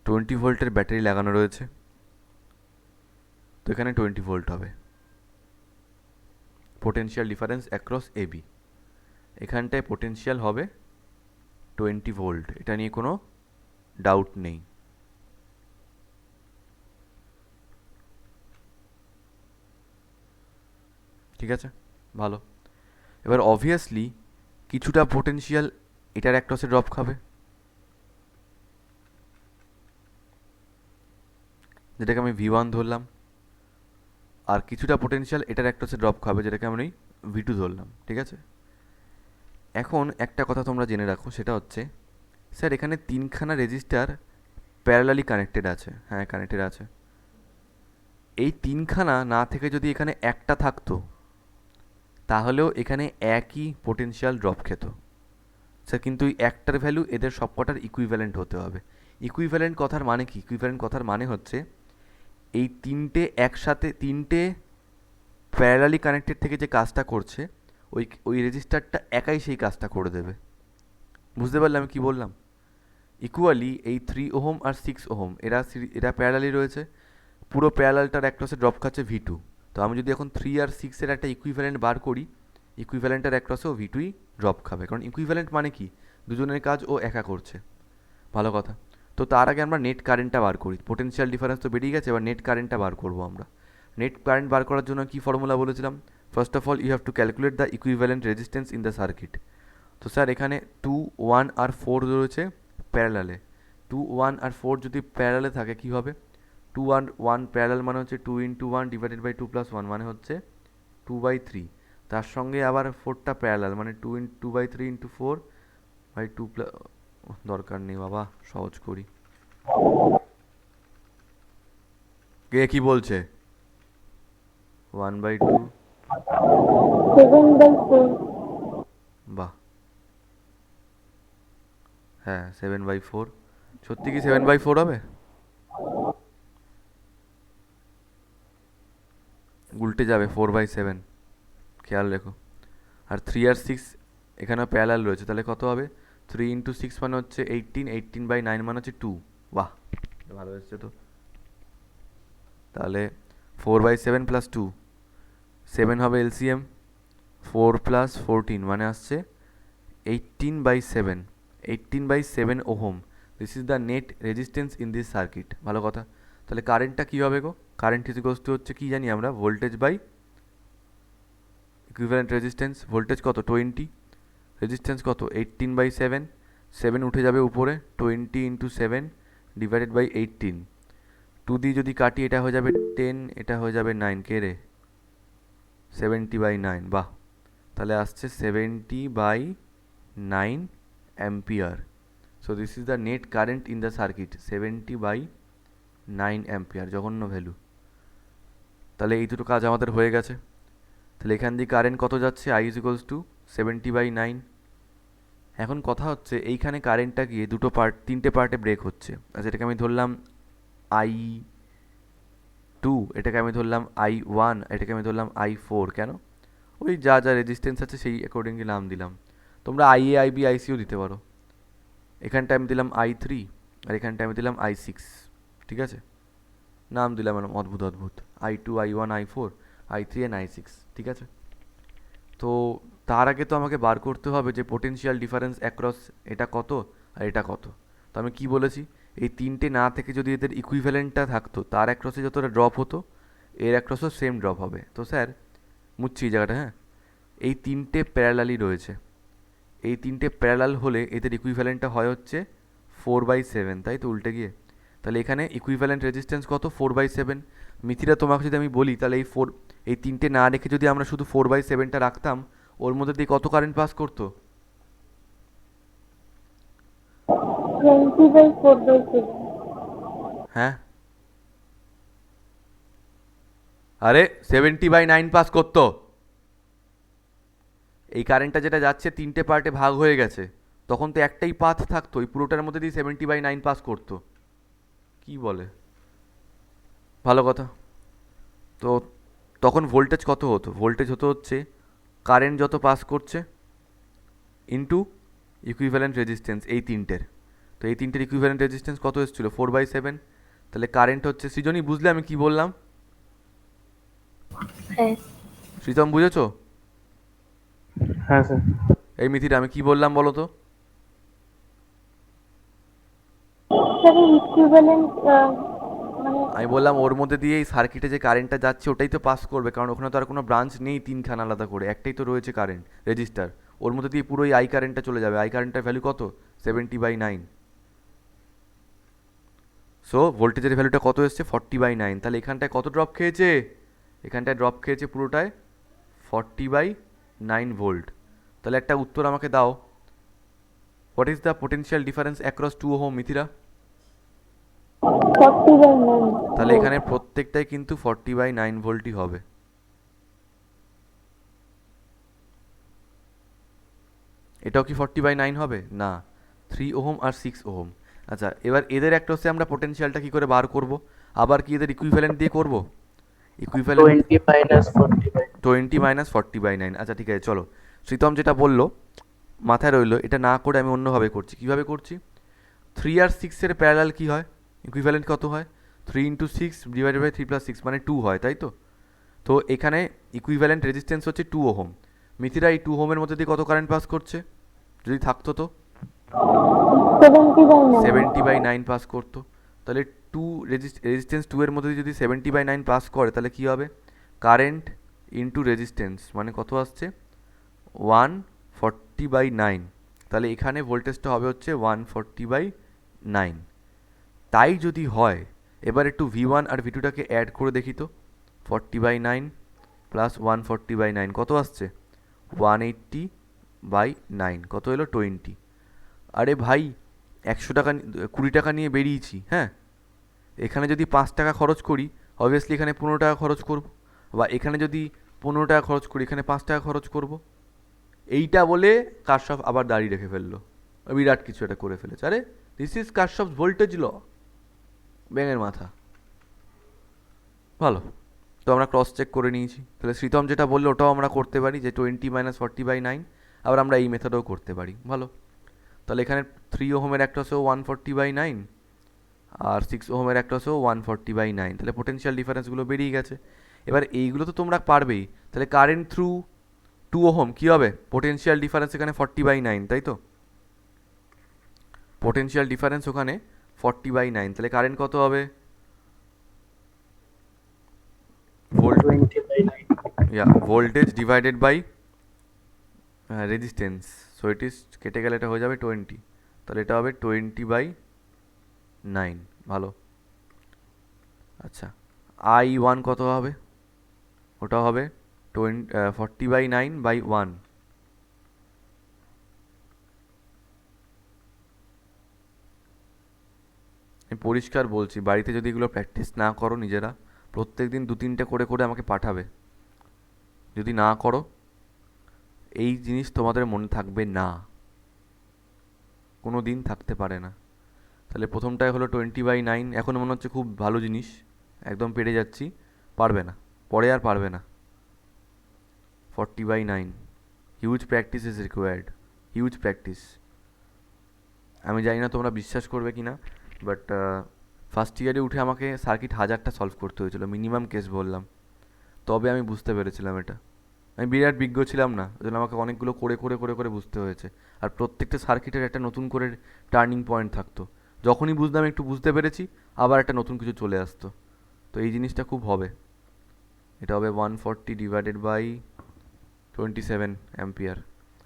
20 ভোল্টের ব্যাটারি লাগানো রয়েছে, তো এখানে 20 ভোল্ট হবে পোটেনশিয়াল ডিফারেন্স অ্যাক্রস এবি। এখানটায় পোটেনশিয়াল হবে 20 ভোল্ট, এটা নিয়ে কোনো ডাউট নেই। ঠিক আছে, ভালো। এবার অবভিয়াসলি কিছুটা পোটেনশিয়াল এটার অ্যাক্রসে ড্রপ খাবে, যেটাকে আমি V1 ধরলাম, আর কিছুটা পোটেনশিয়াল এটার অ্যাক্রসে ড্রপ খাবে, যেটাকে আমি V2 ধরলাম, ঠিক আছে? এখন একটা কথা তোমরা জেনে রাখো, সেটা হচ্ছে, স্যার এখানে 3খানা রেজিস্টার প্যারালালি কানেক্টেড আছে, হ্যাঁ কানেক্টেড আছে। এই 3খানা না থেকে যদি এখানে একটা থাকতো, তাহলেও এখানে একই পোটেনশিয়াল ড্রপ খেত স্যার, কিন্তু এই একটার ভ্যালু এদের সবকটার ইকুইভ্যালেন্ট হতে হবে। ইকুইভ্যালেন্ট কথার মানে কি? ইকুইভ্যালেন্ট কথার মানে হচ্ছে এই তিনটে প্যারালালি কানেক্টেড থেকে যে কাজটা করছে, ওই ওই রেজিস্টারটা একাই সেই কাজটা করে দেবে। বুঝতে পারলে আমি কি বললাম? ইকুয়ালি এই 3 ওহম আর 6 ওহম এরা প্যারালালি রয়েছে, পুরো প্যারালালটার অ্যাক্রসে ড্রপ খাচ্ছে V2। তো আমি যদি এখন 3 আর 6-এর একটা ইকুইভ্যালেন্ট বার করি, ইকুইভ্যালেন্টের অ্যাক্রসেও V2ই ড্রপ খাবে, কারণ ইকুইভ্যালেন্ট মানে কি, দুজনের কাজ ও একা করছে। ভালো কথা। তো তার আগে আমরা নেট কারেন্টটা বার করি। পোটেনশিয়াল ডিফারেন্স তো বেরিয়ে গেছে, এবার নেট কারেন্টটা বার করবো আমরা। নেট কারেন্ট বার করার জন্য কি ফর্মুলা বলেছিলাম? First of all you have to calculate the equivalent resistance in the circuit. তো স্যার এখানে 2, 1 আর 4 রয়েছে প্যারালালে। 2, 1 আর 4 যদি প্যারালালে থাকে কী হবে? 2 আর 1 প্যারালাল মানে হচ্ছে 2 ইন্টু 1 ডিভাইডেড বাই 2 প্লাস 1 মানে হচ্ছে 2/3। তার সঙ্গে আবার 4টা প্যারালাল মানে 2/3 ইন্টু 4 বাই 2 প্লাস, দরকার নেই বাবা, সহজ করি। কে কি বলছে? 1/2। 7/4। বাহ, হ্যাঁ 7/4। সত্যি কি 7/4 হবে? উল্টে যাবে 4/7, খেয়াল রেখো। আর 3 আর 6 এখানেও প্যারালাল রয়েছে, তাহলে কত হবে? 3 ইন্টু 6 মানে হচ্ছে 18, 18/9 মানে হচ্ছে 2। বাহ, ভালো এসছে তো। তাহলে 4/7 প্লাস 2, 7 হবে এলসিএম, 4 প্লাস 14 মানে আসছে 18/7, 18/7 ohm. This is the net resistance in this circuit. ভালো কথা। তাহলে কারেন্টটা কী হবে গো? কারেন্ট ইকুয়ালস টু হচ্ছে কি জানি আমরা, voltage by equivalent resistance. Voltage কত? 20, রেজিস্ট্যান্স কত? 18/7, 7 উঠে যাবে উপরে, 20 ইন্টু 7 ডিভাইডেড বাই 18। 2 দিয়ে যদি কাটি এটা হয়ে যাবে 10, এটা হয়ে যাবে 9, কে রে? 70/9। বাহ, তাহলে আসছে 70/9 ampere. So this is the net current in the circuit, 70/9 ampere. জঘন্য ভ্যালু। তাহলে এই দুটো কাজ আমাদের হয়ে গেছে। তাহলে এখান দিয়ে কারেন্ট কত যাচ্ছে? I is equals two 70/9। এখন কথা হচ্ছে এইখানে কারেন্টটা গিয়ে তিনটে পার্টে ব্রেক হচ্ছে। আচ্ছা, এটাকে আমি ধরলাম I2, এটাকে আমি ধরলাম I1, এটাকে আমি ধরলাম I4। কেন? ওই যা যা রেজিস্ট্যান্স আছে সেই অ্যাকর্ডিংলি নাম দিলাম। তোমরা IA, IB, ICও দিতে পারো। এখানটা আমি দিলাম I3 আর এখানটা আমি দিলাম I6, ঠিক আছে? নাম দিলাম এরকম অদ্ভুত অদ্ভুত, I2, I1, I4, I3 and I6, ঠিক আছে? তো তার আগে তো আমাকে বার করতে হবে যে পোটেনশিয়াল ডিফারেন্স অ্যাক্রস এটা কত আর এটা কত। তো আমি কি বলেছি, এই তিনটে না থেকে যদি এদের ইকুইভ্যালেন্টটা থাকতো, তার অ্যাক্রসে যতটা ড্রপ হতো এর অ্যাক্রসও সেম ড্রপ হবে। তো স্যার মুচ্ছি এই জায়গাটা, হ্যাঁ, এই তিনটে প্যারালালই রয়েছে। এই তিনটে প্যারালাল হলে এদের ইকুইভ্যালেন্টটা হয় হচ্ছে 4/7, তাই তো উল্টে গিয়ে। তাহলে এখানে ইকুইভ্যালেন্ট রেজিস্ট্যান্স কত? 4/7। মিথিরা তোমাকে যদি আমি বলি, তাহলে এই তিনটে না রেখে যদি আমরা শুধু 4/7টা রাখতাম, ওর মধ্যে দিয়ে কত কারেন্ট পাস করতো? 20/4/7। হ্যাঁ, আরে 70/9 পাস করতো। এই কারেন্টটা যেটা যাচ্ছে তিনটে পার্টে ভাগ হয়ে গেছে, তখন তো একটাই পাথ থাকতো, এই পুরোটার মধ্যে দিয়ে 70/9 পাস করতো। কি বলে? ভালো কথা। তো তখন ভোল্টেজ কত হতো? ভোল্টেজ হতো হচ্ছে কারেন্ট যত পাস করছে ইন্টু ইকুইভ্যালেন্ট রেজিস্ট্যান্স এই তিনটের। তো এই তিনটের ইকুইভ্যালেন্ট রেজিস্ট্যান্স কত এসেছিলো? 4/7। তাহলে কারেন্ট হচ্ছে, সৃজনী বুঝলে আমি কি বললাম? হ্যাঁ। শ্রীতম বুঝেছো? হ্যাঁ স্যার। এই মিথিরা আমি কি বললাম বলো তো? স্যার ইকুইভ্যালেন্ট মানে আমি বললাম ওর মধ্যে দিয়ে এই সার্কিটে যে কারেন্টটা যাচ্ছে ওটাই তো পাস করবে, কারণ ওখানে তো আর কোনো ব্রাঞ্চ নেই তিনখানা আলাদা করে, একটাই তো রয়েছে কারেন্ট রেজিস্টার। ওর মধ্যে দিয়ে পুরোই আই কারেন্টটা চলে যাবে। আই কারেন্টটার ভ্যালু কত? 70/9। সো ভোল্টেজের ভ্যালুটা কত এসছে? 40/9। তাহলে এখানটায় কত ড্রপ খেয়েছে? এখানটায় ড্রপ খেয়েছে পুরোটায় 40/9 ভোল্ট। তাহলে একটা উত্তর আমাকে দাও, what is the potential difference across 2 ohm, Mithira? 40/9। তাহলে এখানে প্রত্যেকটাই কিন্তু 40/9 ভোল্টই হবে। এটাও কি 40/9 হবে? না, 3 ওহম আর 6 ওহম। আচ্ছা, এবার এদের অ্যাক্রসে আমরা পোটেনশিয়ালটা কি করে বার করব? আবার কি এদের ইকুইভ্যালেন্ট দিয়ে করব? ইকুইভ্যালেন্ট 20 - 40/9। 20 - 40/9। আচ্ছা ঠিক আছে, চলো। শ্রীতম যেটা বললো মাথায় রইলো, এটা না করে আমি অন্যভাবে করছি। কীভাবে করছি? 3 আর 6-এর প্যারালাল কী হয়, ইকুইভ্যালেন্ট কত হয়? 3 ইন্টু 6 ডিভাইডেড বাই 3 প্লাস 6 মানে 2 হয়, তাই তো? তো এখানে ইকুইভ্যালেন্ট রেজিস্ট্যান্স হচ্ছে 2 ওহম। মিথিরা এই 2 ওহমের মধ্যে দিয়ে কত কারেন্ট পাস করছে যদি থাকতো? তো 70/9। 70/9 পাস করতো। তাহলে রেজিস্ট্যান্স 2 এর মধ্যে দিয়ে যদি 70/9 পাস করে তাহলে কী হবে? কারেন্ট ইন্টু রেজিস্ট্যান্স মানে কত আসছে? 140/9। তাহলে এখানে ভোল্টেজটা হবে হচ্ছে 140/9। তাই যদি হয়, এবার একটু V1 আর V2টাকে অ্যাড করে দেখি তো। 40/9 প্লাস 140/9 কত আসছে? 180/9 কত এলো? 20। আরে ভাই, 100 টাকা 20 টাকা নিয়ে বেরিয়েছি, হ্যাঁ। এখানে যদি 5 টাকা খরচ করি, অবভিয়াসলি এখানে 15 টাকা খরচ করব। বা এখানে যদি 15 টাকা খরচ করি, এখানে 5 টাকা খরচ করব। এইটা বলে কারশফ আবার দাঁড়িয়ে রেখে ফেললো, বিরাট কিছু এটা করে ফেলেছে। আরে this is Kirchhoff voltage law, ব্যাঙের মাথা। ভালো, তো আমরা ক্রস চেক করে নিয়েছি। তাহলে শ্রীতম যেটা বললো ওটাও আমরা করতে পারি, যে 20 - 40/9। আবার আমরা এই মেথডেও করতে পারি। ভালো, তাহলে এখানে 3 ওহমের একটা হচ্ছে 140/9 আর 6 ওহমের একটা হচ্ছে 140/9। তাহলে পোটেনশিয়াল ডিফারেন্সগুলো বেরিয়ে গেছে। এবার এইগুলো তো তোমরা পারবেই। তাহলে কারেন্ট থ্রু 2 ওহম কী হবে? পোটেনশিয়াল ডিফারেন্স এখানে 40/9, তাই তো? পোটেনশিয়াল ডিফারেন্স ওখানে 40/9। তাহলে কারেন্ট কত হবে? Voltage divided by resistance. So it is, কেটে গেলে এটা হয়ে যাবে 20। তাহলে এটা হবে 20/9। ভালো, আচ্ছা। I1 কত হবে? ওটা হবে 40/9/1। আমি পরিষ্কার বলছি, বাড়িতে যদি এগুলো প্র্যাকটিস না করো নিজেরা, প্রত্যেক দিন 2-3টে করে করে আমাকে পাঠাবে। যদি না করো, এই জিনিস তোমাদের মনে থাকবে না, কোনো দিন থাকতে পারে না। তাহলে প্রথমটাই হলো 20/9। এখন মনে হচ্ছে খুব ভালো জিনিস, একদম পেরে যাচ্ছি। পারবে না, পরে আর পারবে না। 40/9, huge practice is required, huge practice. আমি জানি না তোমরা বিশ্বাস করবে কি না, বাট ফার্স্ট ইয়ারে উঠে আমাকে সার্কিট 1000টা সলভ করতে হয়েছিল, মিনিমাম কেস বললাম। তবে আমি বুঝতে পেরেছিলাম এটা। আমি বিরাট বিজ্ঞ ছিলাম না, ওই জন্য আমাকে অনেকগুলো করে করে করে করে বুঝতে হয়েছে। আর প্রত্যেকটা সার্কিটের একটা নতুন করে টার্নিং পয়েন্ট থাকতো। যখনই বুঝলাম একটু বুঝতে পেরেছি, আবার একটা নতুন কিছু চলে আসতো। তো এই জিনিসটা খুব হবে। এটা হবে 140/27 অ্যাম্পিয়ার।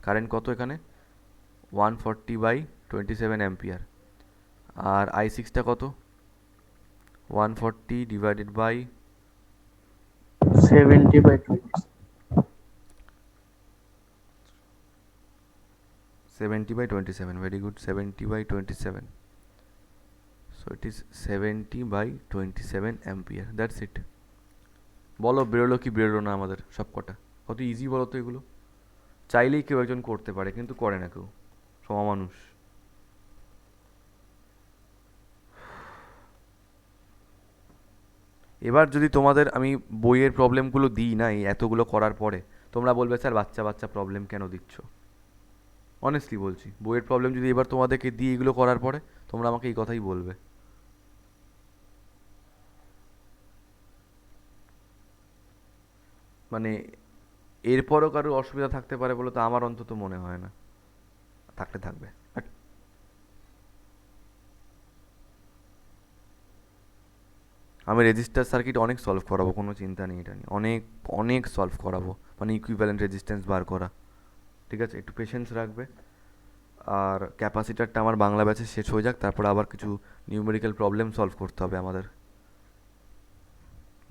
কারেন্ট কত এখানে? 140/27 অ্যাম্পিয়ার। আর I6টা কত? 140/70/20। 70/27, very good, 70/27. So it is 70/27 ampere, that's it. বলো বেরোলো কি বেরোলো না আমাদের সব কটা? কত ইজি বলো তো এগুলো। চাইলেই কেউ একজন করতে পারে, কিন্তু করে না কেউ, সব মানুষ। এবার যদি তোমাদের আমি বইয়ের প্রবলেমগুলো দিই না এই এতগুলো করার পরে, তোমরা বলবে স্যার বাচ্চা বাচ্চা প্রবলেম কেন দিচ্ছ? অনেস্টলি বলছি, বইয়ের প্রবলেম যদি এবার তোমাদেরকে দিই এগুলো করার পরে, তোমরা আমাকে এই কথাই বলবে। মানে এরপরও কারোর অসুবিধা থাকতে পারে বলে তো আমার অন্তত মনে হয় না। থাকলে থাকবে। আমি রেজিস্টার সার্কিট অনেক সলভ করাবো, কোনো চিন্তা নেই এটা নিয়ে। অনেক অনেক সলভ করাবো, মানে ইকুইভ্যালেন্ট রেজিস্ট্যান্স বার করা। ঠিক আছে, একটু পেশেন্স রাখবে। আর ক্যাপাসিটারটা আমার বাংলা ব্যাচে শেষ হয়ে যাক, তারপর আবার কিছু নিউমেরিক্যাল প্রবলেম সলভ করতে হবে আমাদের।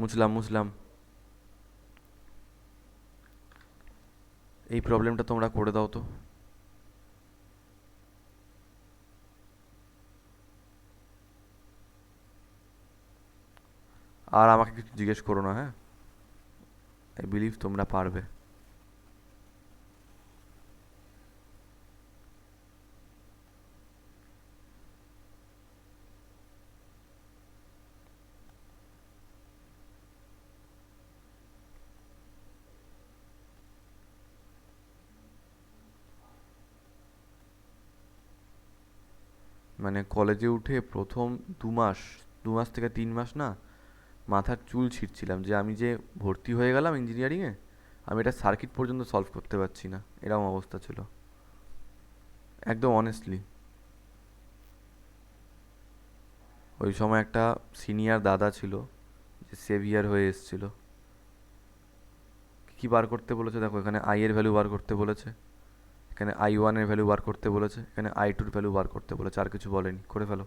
মুছলাম। এই প্রবলেমটা তোমরা করে দাও তো। আর আমাকে কিছু জিজ্ঞেস করো না, হ্যাঁ। আই বিলিভ তোমরা পারবে। মানে কলেজে উঠে প্রথম 2 মাস, 2 মাস থেকে 3 মাস না, মাথার চুল ছিঁড়ছিলাম যে আমি যে ভর্তি হয়ে গেলাম ইঞ্জিনিয়ারিংয়ে, আমি এটা সার্কিট পর্যন্ত সলভ করতে পারছি না, এরকম অবস্থা ছিল একদম অনেস্টলি। ওই সময় একটা সিনিয়র দাদা ছিল যে সেভিয়ার হয়ে এসেছিল। কি বার করতে বলেছে দেখো, এখানে আই এর ভ্যালু বার করতে বলেছে, এখানে I1 এর ভ্যালু বার করতে বলেছে, এখানে I2 এর ভ্যালু বার করতে বলেছে, আর কিছু বলেনি, করে ফেলো।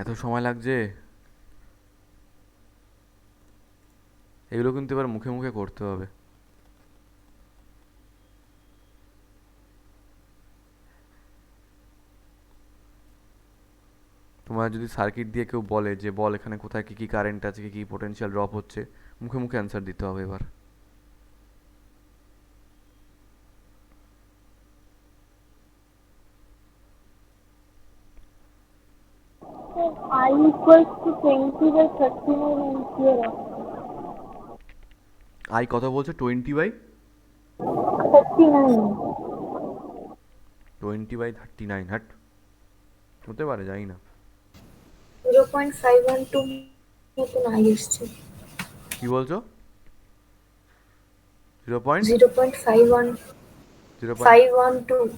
এত সময় লাগছে, এগুলো কিন্তু এবার মুখে মুখে করতে হবে। তোমার যদি সার্কিট দিয়ে কেউ বলে যে বল এখানে কোথায় কি কি কারেন্ট আছে, কি কি পোটেনশিয়াল ড্রপ হচ্ছে, মুখে মুখে অ্যান্সার দিতে হবে এবার। I equals to 20/39 ampere আছে। আই কত বলছে? 20/39? 39। 20/39? হাট, হতে পারে, জানি না। 0.512 মতন আই এসছে। কি বলছো? 0. 0. 0.512।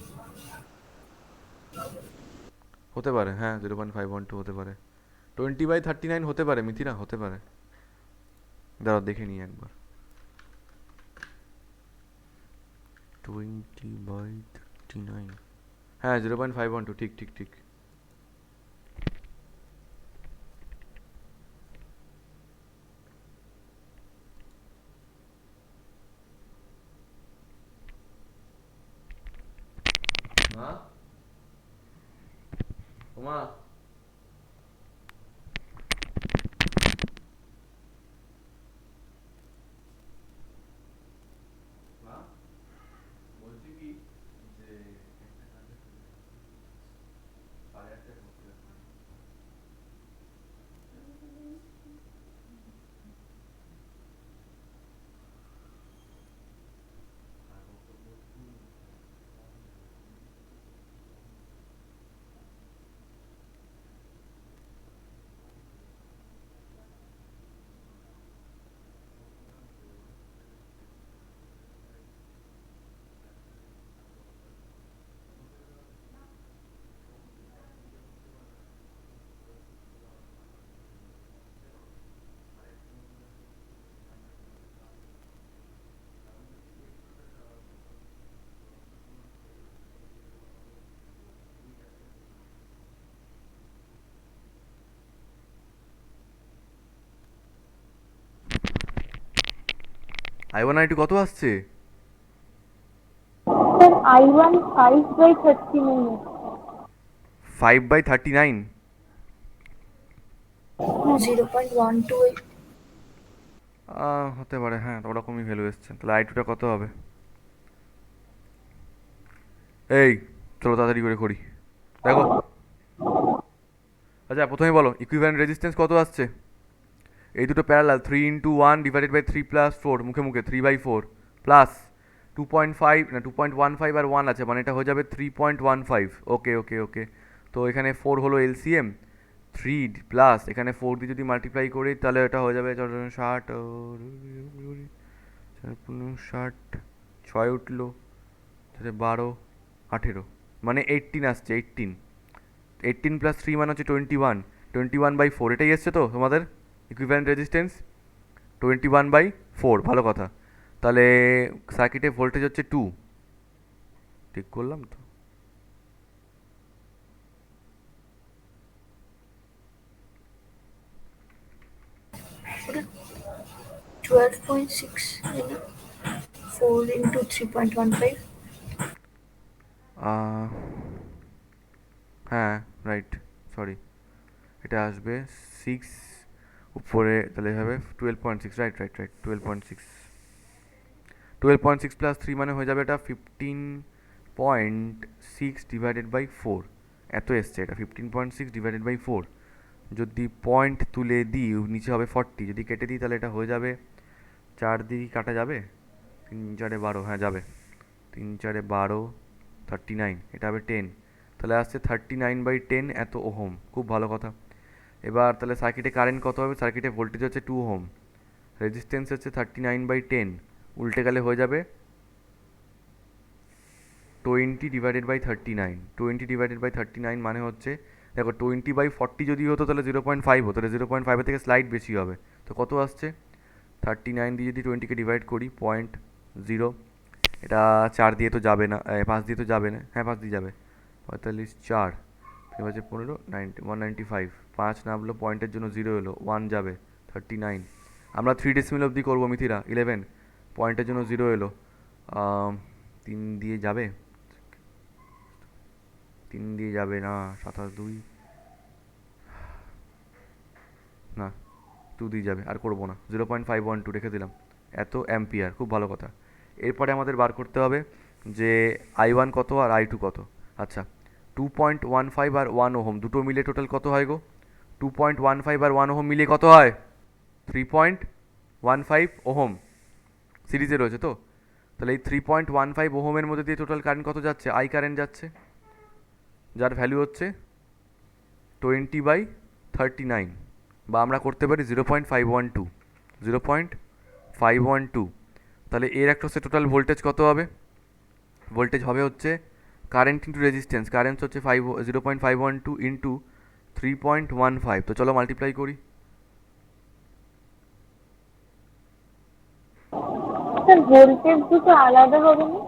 হতে পারে, হ্যাঁ 0.512 হতে পারে। 20/39 হতে পারে মিথিরা, হতে পারে। দাঁড়াও দেখে নিই একবার। 20/39, হ্যাঁ 0.512, ঠিক ঠিক ঠিক। মা, ওমা, মা, বলছি কি যে একটা কাজে 8:30 করতে হবে। আর বক্তব্য i1 i2 কত আসছে? স্যার I1 5/39 আছে। 5/39? 0.12 হতে পারে, হ্যাঁ, তো ওরকমই ভ্যালু এসছে। তাহলে i2টা কত হবে? এই, চলো তাড়াতাড়ি করে করি, দেখো। আচ্ছা, প্রথমে বলো ইকুইভ্যালেন্ট রেজিস্ট্যান্স কত আসছে। এই দুটো প্যারালাল, 3 × 1 ডিভাইডেড বাই 3 + 4, মুখে মুখে 3/4 প্লাস 2.5 না 2.15 আর 1 আছে, মানে এটা হয়ে যাবে 3.15। ওকে ওকে ওকে, তো এখানে 4 হলো এলসিএম, 3 প্লাস এখানে 4 দিয়ে যদি মাল্টিপ্লাই করি তাহলে এটা হয়ে যাবে 60, 60, 6 উঠলো, 12, 18, মানে 18 আসছে। 18 প্লাস 3 মানে হচ্ছে 21, 21/4, এটাই এসছে তো তোমাদের ইকুইভ্যালেন্ট রেজিস্ট্যান্স 21/4। ভালো কথা। তাহলে সার্কিটে ভোল্টেজ হচ্ছে 2, ঠিক করলাম তো? ওটা 12.6 তাই না? 4 into 3.15। হ্যাঁ, রাইট, সরি, এটা আসবে 6 উপরে, তাহলে হবে 12.6। Right right right, 12.6। 12.6 প্লাস 3 মানে হয়ে যাবে এটা 15.6 ডিভাইডেড বাই 4। এত এসছে এটা, 15.6 ডিভাইডেড বাই 4। যদি পয়েন্ট তুলে দিই নিচে হবে 40, যদি কেটে দিই তাহলে এটা হয়ে যাবে, 4 দিয়ে কাটা যাবে, 3 4 12, হ্যাঁ যাবে, 3 4 12, 39, এটা হবে 10। তাহলে আসছে 39/10 এত ওহম। খুব ভালো কথা। এবার তাহলে সার্কিটে কারেন্ট কত হবে? সার্কিটে ভোল্টেজ হচ্ছে 2 ওহম, রেজিস্ট্যান্স হচ্ছে 39/10, উল্টে গেলে হয়ে যাবে 20/39। 20/39 মানে হচ্ছে, দেখো 20/40 যদি হতো তাহলে 0.5 হতো, তাহলে 0.5 থেকে স্লাইড বেশি হবে। তো কত আসছে? 39 দিয়ে যদি 20কে ডিভাইড করি 0.0, এটা 4 দিয়ে তো যাবে না, 5 দিয়ে তো যাবে না, হ্যাঁ 5 দিয়ে যাবে, 45, 4, 3 5 15, 90, 195, 5 নামলো, পয়েন্টের জন্য 0 এলো, 1 যাবে, 39। আমরা 3 ডেসিমেল অবধি করবো মিথিরা, 11, পয়েন্টের জন্য 0 এলো, 3 দিয়ে যাবে, 3 দিয়ে যাবে না, 27, 2, না 2 দিয়ে যাবে, আর করবো না, 0.512 রেখে দিলাম, এত অ্যাম্পিয়ার। খুব ভালো কথা। এরপরে আমাদের বার করতে হবে যে i1 কত আর i2 কত। আচ্ছা, 2.15 আর 1 ওহম দুটো মিলে টোটাল কত হয় গো? 2.15 আর 1 ওহম মিলিয়ে কত হয়? 3.15 ওহম সিরিজে রয়েছে তো। তাহলে এই 3.15 ওহমের মধ্যে দিয়ে টোটাল কারেন্ট কত যাচ্ছে? আই কারেন্ট যাচ্ছে, যার ভ্যালু হচ্ছে 20/39, বা আমরা করতে পারি 0.512, 0.512। তাহলে এর অ্যাক্রসে টোটাল ভোল্টেজ কত হবে? ভোল্টেজ হবে হচ্ছে কারেন্ট ইন্টু রেজিস্ট্যান্স, কারেন্ট হচ্ছে 0.512 ইন্টু 3.15। তো চলো মাল্টিপ্লাই করি। স্যার ভোল্টেজ দুটো আলাদা হবে না?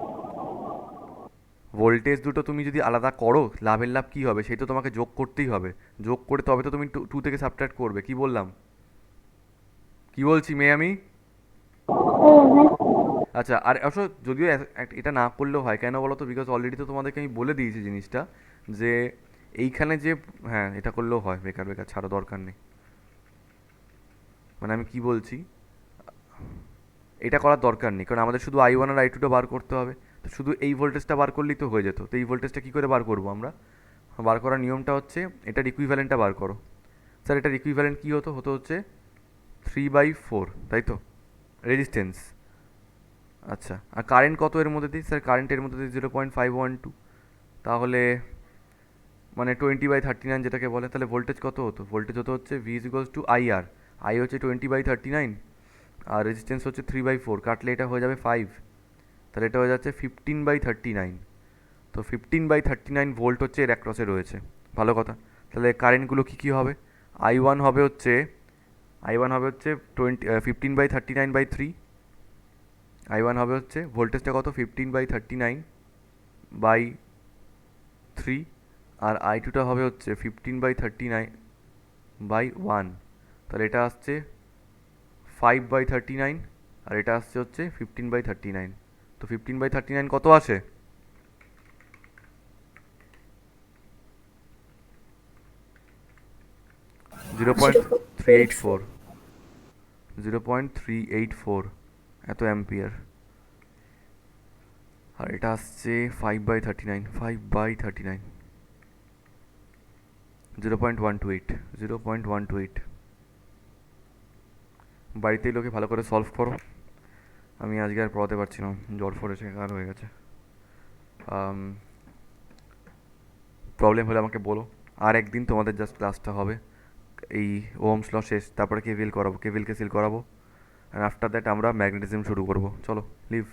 ভোল্টেজ দুটো তুমি যদি আলাদা করো, লাভের লাভ কী হবে? সেই তো তোমাকে যোগ করতেই হবে, যোগ করে তবে তো তুমি 2 থেকে সাবট্রাক্ট করবে। কি বললাম, কি বলছি মেয়ে আমি? ও হ্যাঁ। আচ্ছা, আর অবশ্য যদিও এটা না করলেও হয়, কেন বলো তো? বিকজ অলরেডি তো তোমাদেরকে আমি বলে দিয়েছি জিনিসটা, যে এইখানে যে, হ্যাঁ এটা করলেও হয়, বেকার বেকার ছাড়ো, দরকার নেই। মানে আমি কি বলছি, এটা করার দরকার নেই, কারণ আমাদের শুধু i1 আর i2টা বার করতে হবে। তো শুধু এই ভোল্টেজটা বার করলেই তো হয়ে যেত। তো এই ভোল্টেজটা কী করে বার করবো আমরা? বার করার নিয়মটা হচ্ছে, এটার ইকুইভ্যালেন্টটা বার করো। স্যার এটার ইকুইভ্যালেন্ট কী হতো? হচ্ছে 3/4, তাই তো, রেজিস্ট্যান্স। আচ্ছা, আর কারেন্ট কত এর মধ্যে দিই? স্যার কারেন্টের মধ্যে দিই 0.512, তাহলে মানে 20/39 যেটাকে বলে। তাহলে ভোল্টেজ কত হতো? ভোল্টেজ হচ্ছে v = IR, আই হচ্ছে 20/39, আর রেজিস্ট্যান্স হচ্ছে 3/4, কাটলে এটা হয়ে যাবে 5, তাহলে এটা হয়ে যাচ্ছে 15/39। তো 15/39 ভোল্ট হচ্ছে এর অ্যাক্রসে রয়েছে। ভালো কথা। তাহলে কারেন্টগুলো কী কী হবে? i1 হবে হচ্ছে, i1 হবে হচ্ছে 15/39/3, i1 হবে হচ্ছে, ভোল্টেজটা কত? 15/39/3, আর i2টা হবে হচ্ছে 15/39/1, তাহলে এটা আসছে 5/39। আর এটা আসছে হচ্ছে 15/39। তো 15/39 কত আসে? 0.384। 0.384 এত অ্যাম্পিয়ার। আর এটা আসছে 5/39, 5/39, 0.128, 0.128। বাড়িতেই লোকে ভালো করে সলভ করো, আমি আজকে আর পড়াতে পারছি না, জ্বর ফরেছে, আর হয়ে গেছে। প্রবলেম হলে আমাকে বলো, আর একদিন তোমাদের জাস্ট ক্লাসটা হবে, এই ওহমস ল শেষ, তারপরে কেভিএল করাবো, কেভিএল কে সিল করাবো, অ্যান্ড আফটার দ্যাট আমরা ম্যাগনেটিজম শুরু করবো। চলো, লিভ।